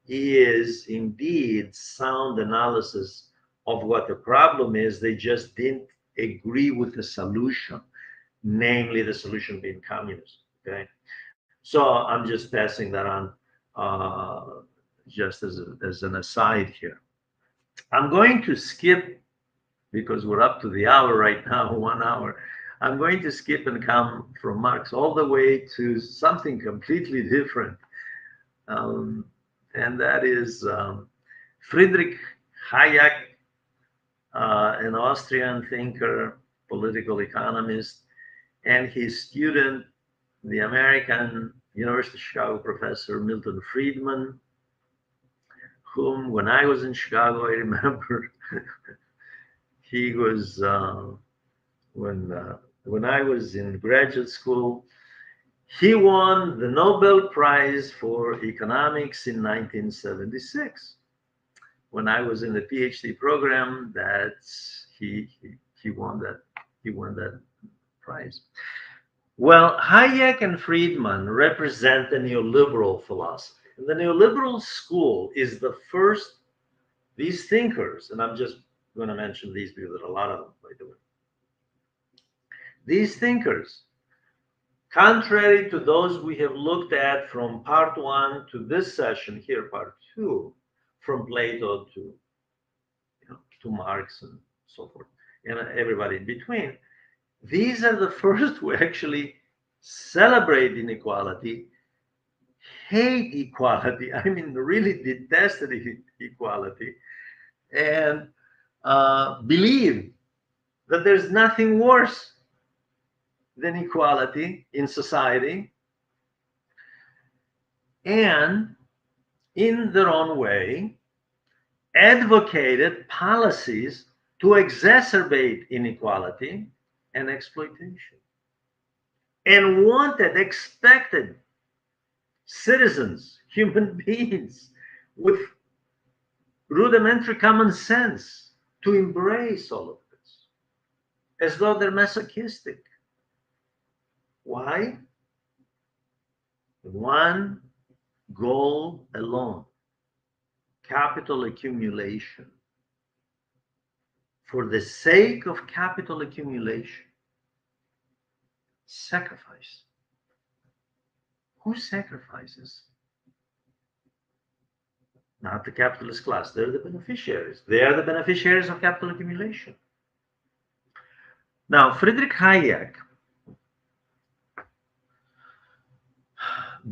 is indeed sound analysis of what the problem is. They just didn't agree with the solution, namely the solution being communism. Okay, so I'm just passing that on just as an aside here. I'm going to skip, because we're up to the hour right now, 1 hour. I'm going to skip and come from Marx all the way to something completely different. And that is Friedrich Hayek, an Austrian thinker, political economist, and his student, the American University of Chicago professor Milton Friedman, whom, when I was in Chicago, I remember he was when when I was in graduate school, he won the Nobel Prize for Economics in 1976. When I was in the PhD program, that's he won that prize. Well, Hayek and Friedman represent the neoliberal philosophy. And the neoliberal school is the first, these thinkers, and I'm just going to mention these because there are a lot of them, by the way. These thinkers, contrary to those we have looked at from part one to this session here, part two, from Plato to Marx and so forth, and everybody in between, these are the first who actually celebrate inequality, hate equality, I mean, really detested equality, and believe that there's nothing worse than equality in society, and in their own way advocated policies to exacerbate inequality and exploitation, and expected citizens, human beings with rudimentary common sense to embrace all of this as though they're masochistic. Why? One goal alone: capital accumulation. For the sake of capital accumulation, sacrifice. Who sacrifices? Not the capitalist class. They're the beneficiaries. They are the beneficiaries of capital accumulation. Now, Friedrich Hayek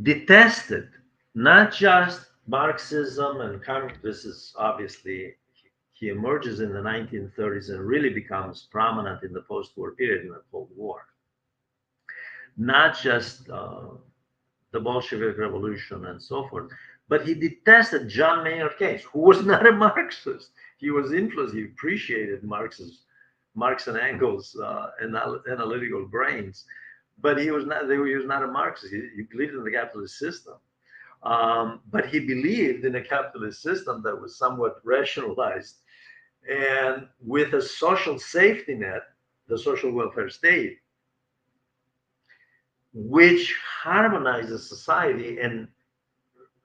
detested not just Marxism and this is obviously, he emerges in the 1930s and really becomes prominent in the post-war period in the Cold War. Not just the Bolshevik Revolution and so forth, but he detested John Maynard Keynes, who was not a Marxist. He was influenced. He appreciated Marx and Engels' analytical brains, but he was not a Marxist. He believed in the capitalist system. But he believed in a capitalist system that was somewhat rationalized and with a social safety net, the social welfare state, which harmonizes society and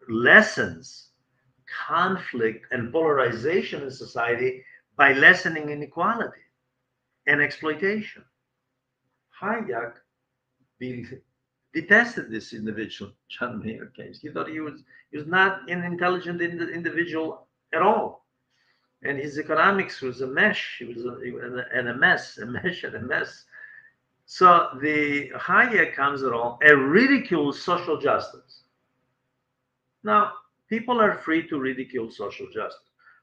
lessens conflict and polarization in society by lessening inequality and exploitation. Hayek detested this individual, John Maynard Keynes. He thought he was not an intelligent individual at all, and his economics was a mesh. He was a mess, a mesh and a mess. So the Hayek comes along and ridicules social justice. Now, people are free to ridicule social justice.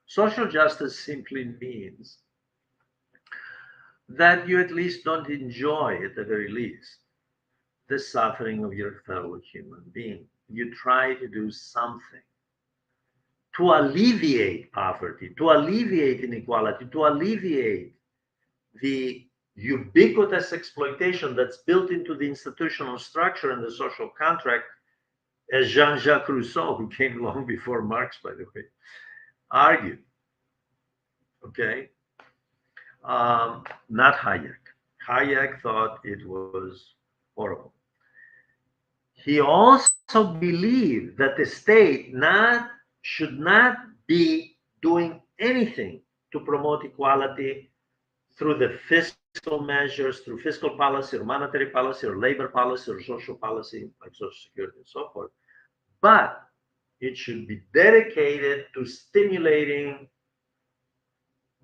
Social justice simply means that you at least don't enjoy, at the very least, the suffering of your fellow human being. You try to do something to alleviate poverty, to alleviate inequality, to alleviate the ubiquitous exploitation that's built into the institutional structure and the social contract, as Jean-Jacques Rousseau, who came long before Marx, by the way, argued. Okay? Not Hayek. Hayek thought it was horrible. He also believed that the state should not be doing anything to promote equality through the fiscal measures, through fiscal policy or monetary policy or labor policy or social policy like Social Security and so forth. But it should be dedicated to stimulating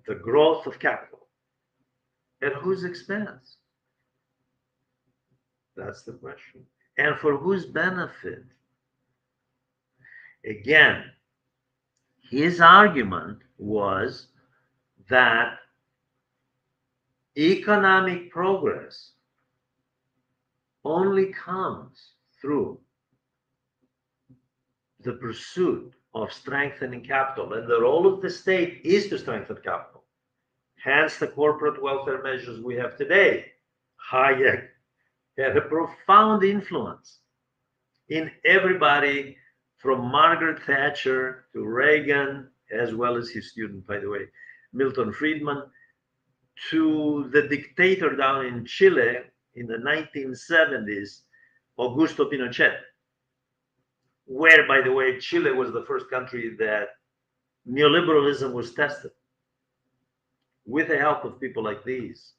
the growth of capital. At whose expense? That's the question. And for whose benefit? Again, his argument was that economic progress only comes through the pursuit of strengthening capital, and the role of the state is to strengthen capital. Hence the corporate welfare measures we have today. Hayek had a profound influence in everybody from Margaret Thatcher to Reagan, as well as his student, by the way, Milton Friedman, to the dictator down in Chile in the 1970s, Augusto Pinochet, where, by the way, Chile was the first country that neoliberalism was tested with the help of people like these,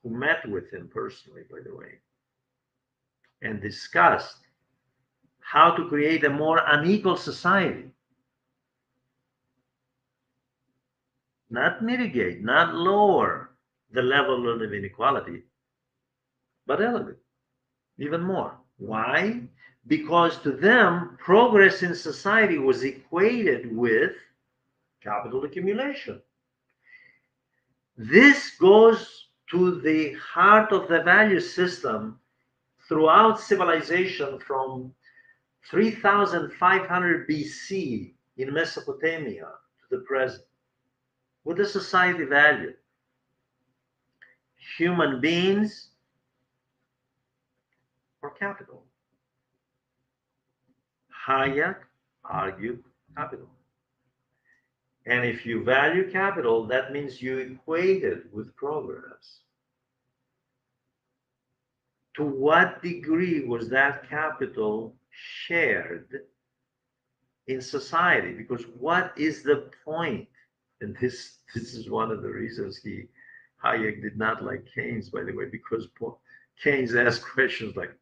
who met with him personally, by the way, and discussed how to create a more unequal society. Not mitigate, not lower the level of inequality, but elevate even more. Why? Because to them, progress in society was equated with capital accumulation. This goes to the heart of the value system throughout civilization from 3,500 BC in Mesopotamia to the present. What does society value? Human beings or capital? Hayek argued capital. And if you value capital, that means you equate it with progress. To what degree was that capital shared in society? Because what is the point? And this is one of the reasons Hayek did not like Keynes, by the way, because Keynes asked questions like,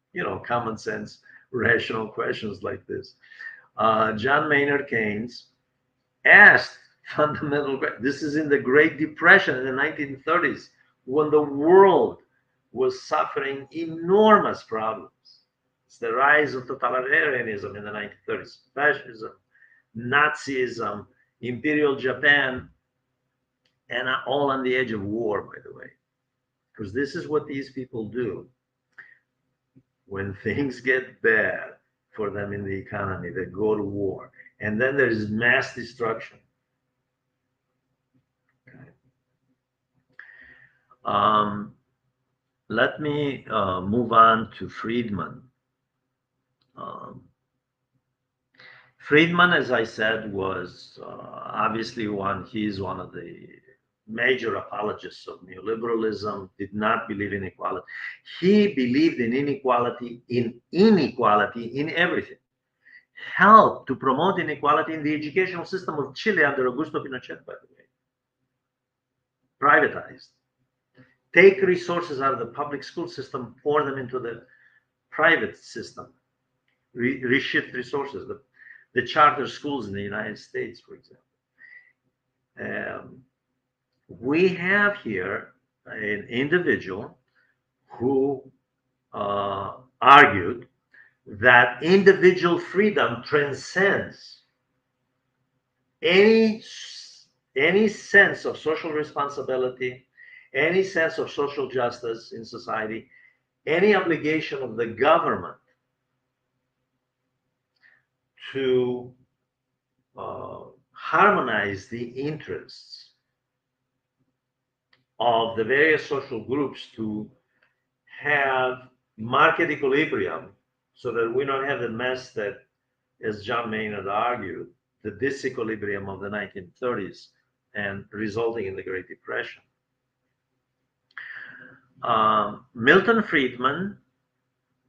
common sense, rational questions like this. John Maynard Keynes asked fundamental questions. This is in the Great Depression in the 1930s, when the world was suffering enormous problems. It's the rise of totalitarianism in the 1930s, fascism, Nazism, Imperial Japan, and all on the edge of war, by the way. Because this is what these people do. When things get bad for them in the economy, they go to war. And then there's mass destruction. Okay. Let me move on to Friedman. Friedman, as I said, was obviously he's one of the major apologists of neoliberalism, did not believe in equality. He believed in inequality in everything. Helped to promote inequality in the educational system of Chile under Augusto Pinochet, by the way. Privatized. Take resources out of the public school system, pour them into the private system. Reshift resources. The charter schools in the United States, for example. We have here an individual who argued that individual freedom transcends any sense of social responsibility, any sense of social justice in society, any obligation of the government to harmonize the interests of the various social groups to have market equilibrium, so that we don't have the mess that, as John Maynard argued, the disequilibrium of the 1930s and resulting in the Great Depression. Milton Friedman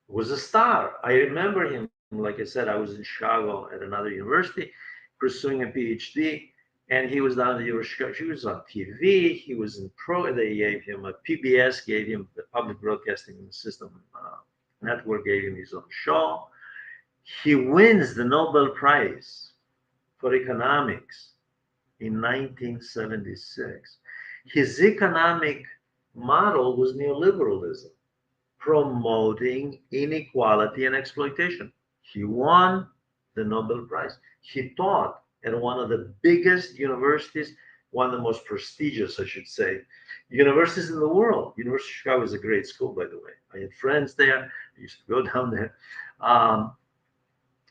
was a star. I remember him, like I said, I was in Chicago at another university pursuing a PhD, and he was down at the University of Chicago. He was on TV, he was in they gave him a PBS, gave him the Public Broadcasting System Network, gave him his own show. He wins the Nobel Prize for economics in 1976. His economic model was neoliberalism, promoting inequality and exploitation. He won the Nobel Prize. He taught at one of the biggest universities, one of the most prestigious, I should say, universities in the world. University of Chicago is a great school, by the way. I had friends there. I used to go down there,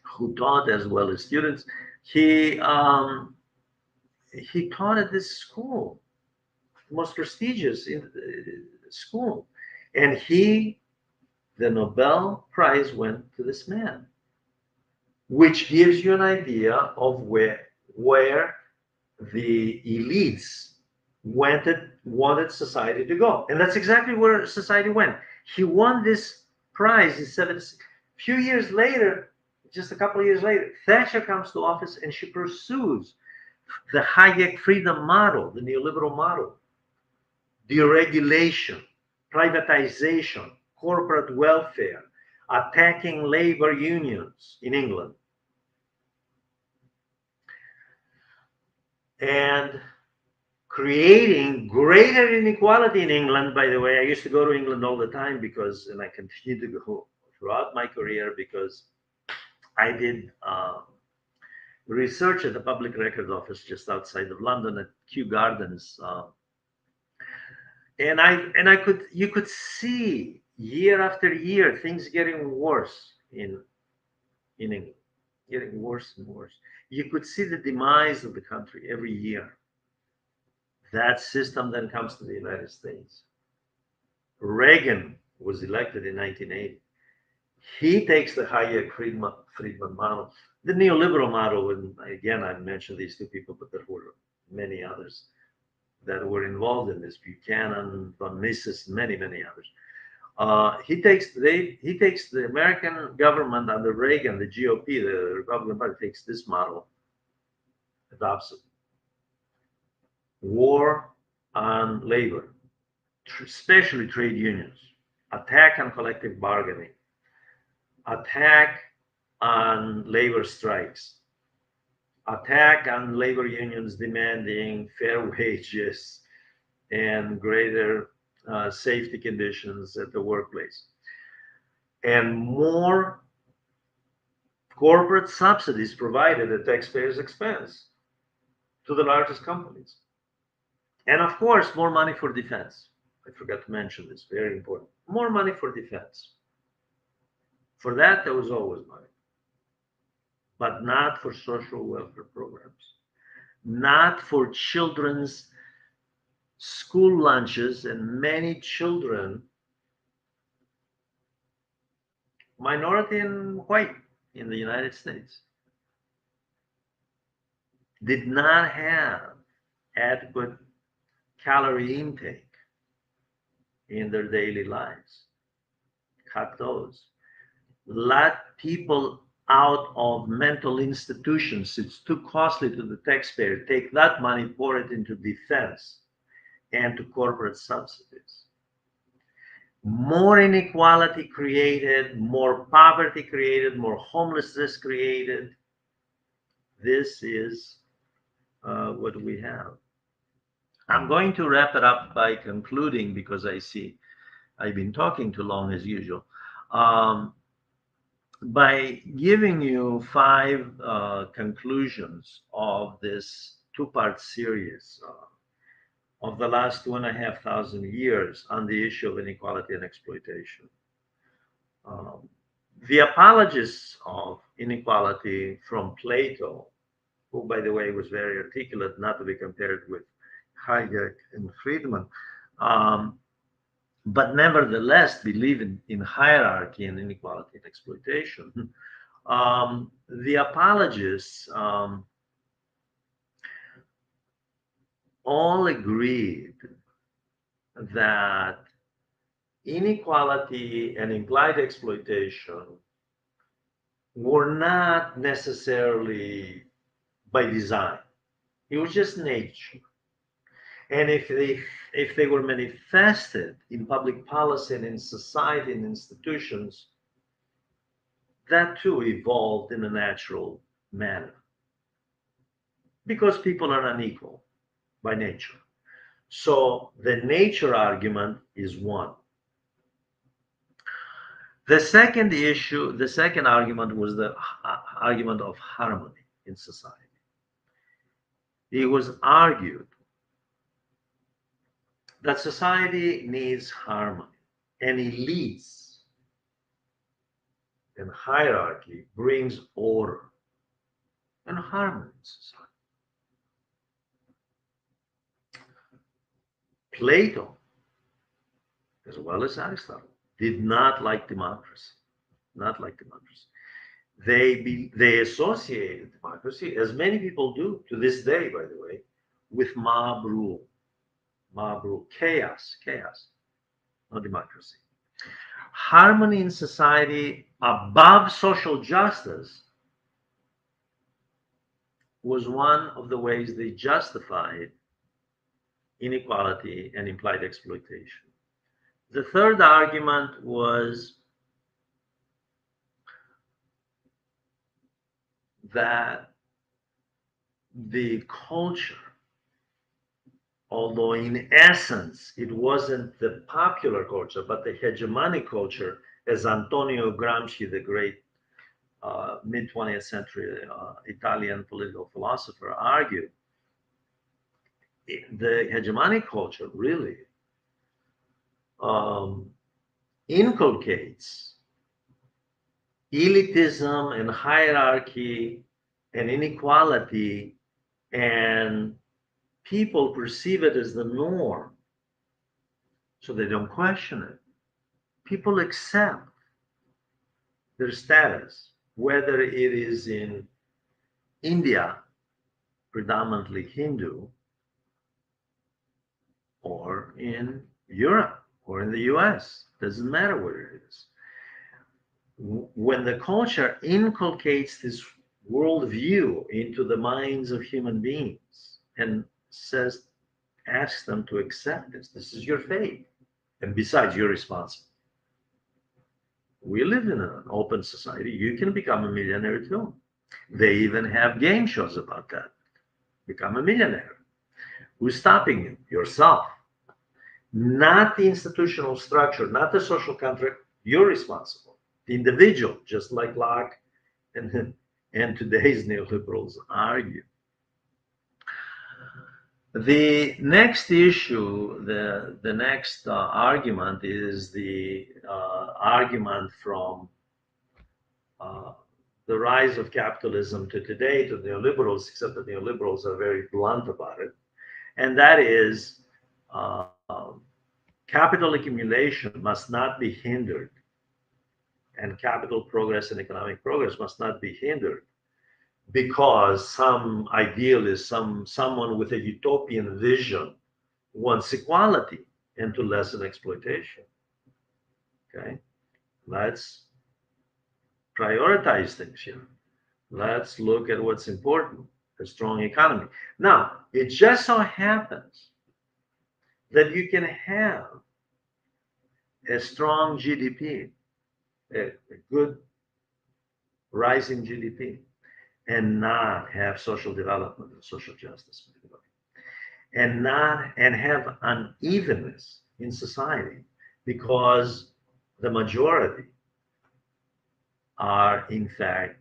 who taught as well as students. He he taught at this school, the most prestigious school, and the Nobel Prize went to this man, which gives you an idea of where the elites wanted society to go. And that's exactly where society went. He won this prize in 76. A few years later, just a couple of years later, Thatcher comes to office and she pursues the Hayek freedom model, the neoliberal model, deregulation, privatization, corporate welfare, attacking labor unions in England. And creating greater inequality in England. By the way, I used to go to England all the time and I continue to go throughout my career because I did research at the Public Records Office just outside of London at Kew Gardens, and you could see year after year things getting worse in England, getting worse and worse. You could see the demise of the country every year. That system then comes to the United States. Reagan was elected in 1980. He takes the Hayek Friedman model, the neoliberal model, and again, I mentioned these two people, but there were many others that were involved in this, Buchanan, von Mises, many others. He takes the American government under Reagan, the GOP, the Republican Party, takes this model, adopts it. War on labor, especially trade unions, attack on collective bargaining, attack on labor strikes, attack on labor unions demanding fair wages and greater safety conditions at the workplace, and more corporate subsidies provided at taxpayers' expense to the largest companies. And of course, more money for defense. I forgot to mention this, very important. More money for defense. For that, there was always money, but not for social welfare programs, not for children's school lunches, and many children, minority and white in the United States, did not have adequate calorie intake in their daily lives. Cut those. Let people out of mental institutions. It's too costly to the taxpayer. Take that money, pour it into defense and to corporate subsidies. More inequality created, more poverty created, more homelessness created. This is what we have. I'm going to wrap it up by concluding, because I see I've been talking too long as usual, by giving you 5 conclusions of this 2-part series of the last 2,500 years on the issue of inequality and exploitation. The apologists of inequality from Plato, who, by the way, was very articulate, not to be compared with Hayek and Friedman, but nevertheless believe in hierarchy and inequality and exploitation. The apologists all agreed that inequality and implied exploitation were not necessarily by design. It was just nature. And if they were manifested in public policy and in society and institutions, that too evolved in a natural manner, because people are unequal by nature. So the nature argument is one. The second argument was the argument of harmony in society. It was argued that society needs harmony, and elites and hierarchy brings order and harmony in society. Plato, as well as Aristotle, did not like democracy. Not like democracy. They associated democracy, as many people do to this day, by the way, with mob rule, chaos, not democracy. Harmony in society above social justice was one of the ways they justified inequality and implied exploitation. The third argument was that the culture, although in essence it wasn't the popular culture, but the hegemonic culture, as Antonio Gramsci, the great mid 20th century Italian political philosopher, argued, the hegemonic culture really inculcates elitism and hierarchy and inequality, and people perceive it as the norm, so they don't question it. People accept their status, whether it is in India, predominantly Hindu, or in Europe or in the US. Doesn't matter where it is. When the culture inculcates this worldview into the minds of human beings and asks them to accept this is your fate. And besides, you're responsible. We live in an open society. You can become a millionaire too. They even have game shows about that. Become a millionaire. Who's stopping you? Yourself. Not the institutional structure, not the social contract. You're responsible. The individual, just like Locke and today's neoliberals argue. The next issue, the next argument is the argument from the rise of capitalism to today to neoliberals, except that neoliberals are very blunt about it. And that is capital accumulation must not be hindered, and capital progress and economic progress must not be hindered because some idealist, someone with a utopian vision wants equality and to lessen exploitation. Okay, let's prioritize things here. Let's look at what's important: a strong economy. Now, it just so happens that you can have a strong GDP, a good rising GDP, and not have social development and social justice, and have unevenness in society, because the majority are in fact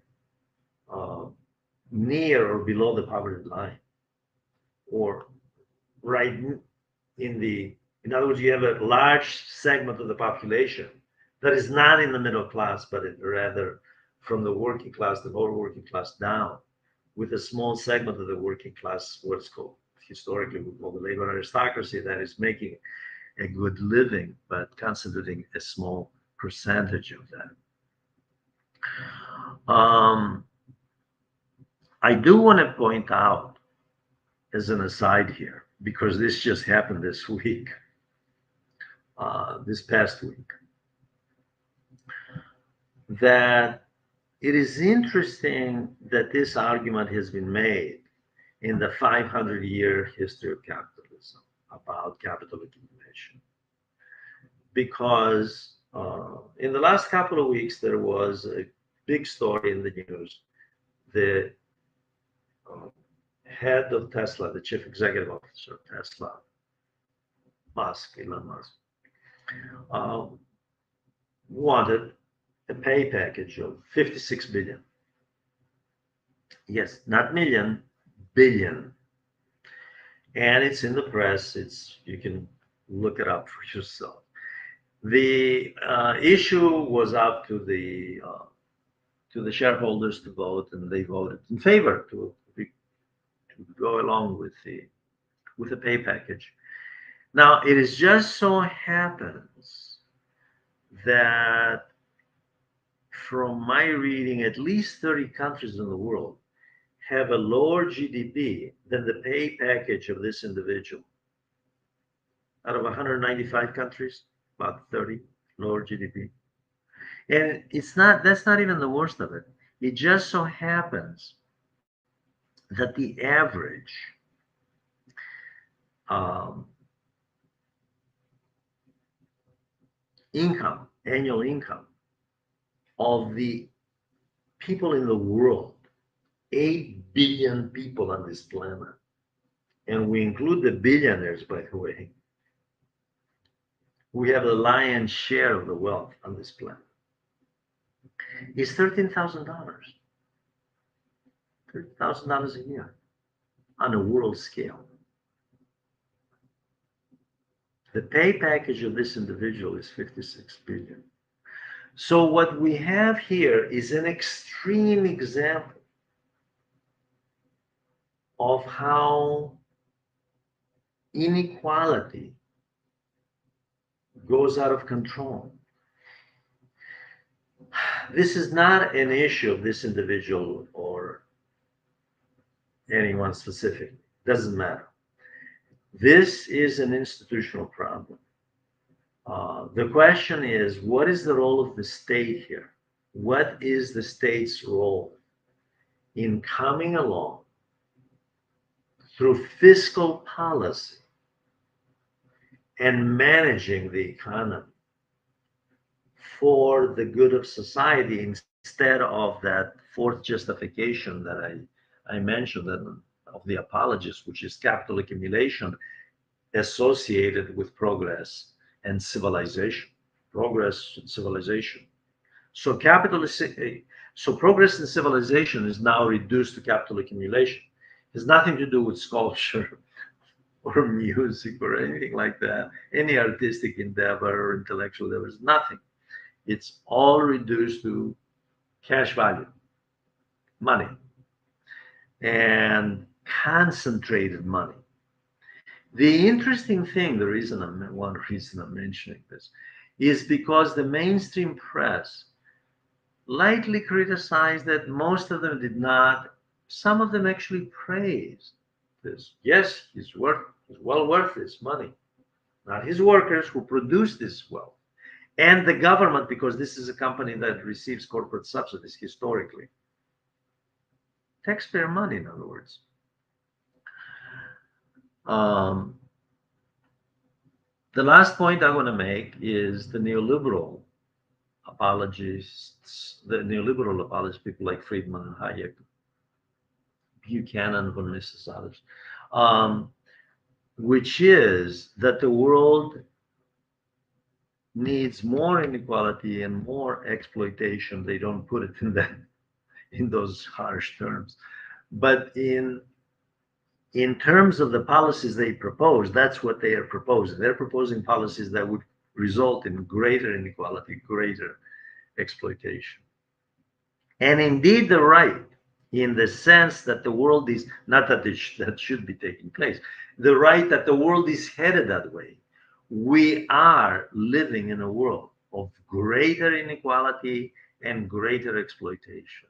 near or below the poverty line, or right in other words, you have a large segment of the population that is not in the middle class, but rather from the working class, the lower working class down, with a small segment of the working class, what's called historically we call the labor aristocracy, that is making a good living, but constituting a small percentage of that. I do want to point out, as an aside here, because this just happened this week, this past week, that it is interesting that this argument has been made in the 500-year history of capitalism about capital accumulation. Because in the last couple of weeks, there was a big story in the news. The head of Tesla, the chief executive officer of Tesla, Elon Musk, wanted a pay package of 56 billion. Yes, not million, billion. And it's in the press. You can Look it up for yourself. The issue was up to the shareholders to vote, and they voted in favor to go along with the pay package. Now, it is just so happens that from my reading, at least 30 countries in the world have a lower GDP than the pay package of this individual. Out of 195 countries, about 30 lower GDP. And that's not even the worst of it. It just so happens that the average um, annual income of the people in the world, 8 billion people on this planet, and we include the billionaires, by the way, we have the lion's share of the wealth on this planet, is $13,000. $30,000 a year on a world scale. The pay package of this individual is 56 billion. So what we have here is an extreme example of how inequality goes out of control. This is not an issue of this individual or anyone specific. Doesn't matter. This is an institutional problem. The question is, what is the role of the state here? What is the state's role in coming along through fiscal policy and managing the economy for the good of society instead of that fourth justification that I mentioned of the apologists, which is capital accumulation associated with progress and civilization. Progress and civilization. So progress and civilization is now reduced to capital accumulation. It has nothing to do with sculpture or music or anything like that, any artistic endeavor or intellectual endeavors, nothing. It's all reduced to cash value, money, and concentrated money. The interesting thing, one reason I'm mentioning this, is because the mainstream press lightly criticized that most of them did not. Some of them actually praised this. Yes, he's well worth his money. Not his workers who produce this wealth, and the government, because this is a company that receives corporate subsidies historically. Taxpayer money, in other words. The last point I want to make is the neoliberal apologists, people like Friedman and Hayek, Buchanan, von Mises, others, which is that the world needs more inequality and more exploitation. They don't put it in those harsh terms, but in terms of the policies they propose, that's what they are proposing. They're proposing policies that would result in greater inequality, greater exploitation. And indeed, they're right in the sense that the world is not that that should be taking place. The right that the world is headed that way. We are living in a world of greater inequality and greater exploitation.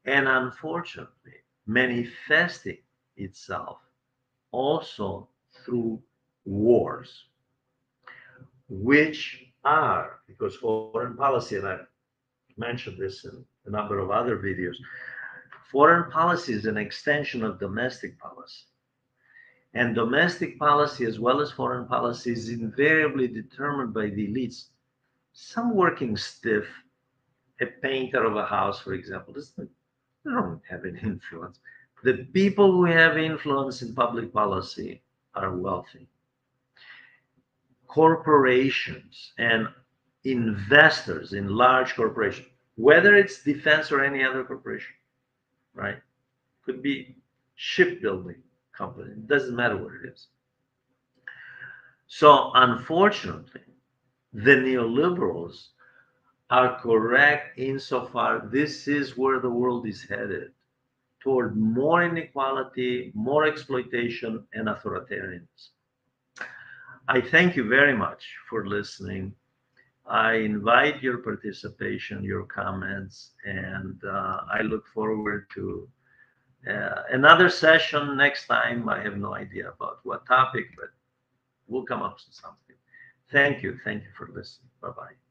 And unfortunately, manifesting itself also through wars, which are, because foreign policy, and I've mentioned this in a number of other videos, foreign policy is an extension of domestic policy. And domestic policy, as well as foreign policy, is invariably determined by the elites. Some working stiff, a painter of a house, for example, they don't have any influence. The people who have influence in public policy are wealthy. Corporations and investors in large corporations, whether it's defense or any other corporation, right? Could be shipbuilding company, it doesn't matter what it is. So unfortunately, the neoliberals are correct insofar this is where the world is headed, toward more inequality, more exploitation, and authoritarianism. I thank you very much for listening. I invite your participation, your comments, and I look forward to another session next time. I have no idea about what topic, but we'll come up with something. Thank you. Thank you for listening. Bye bye.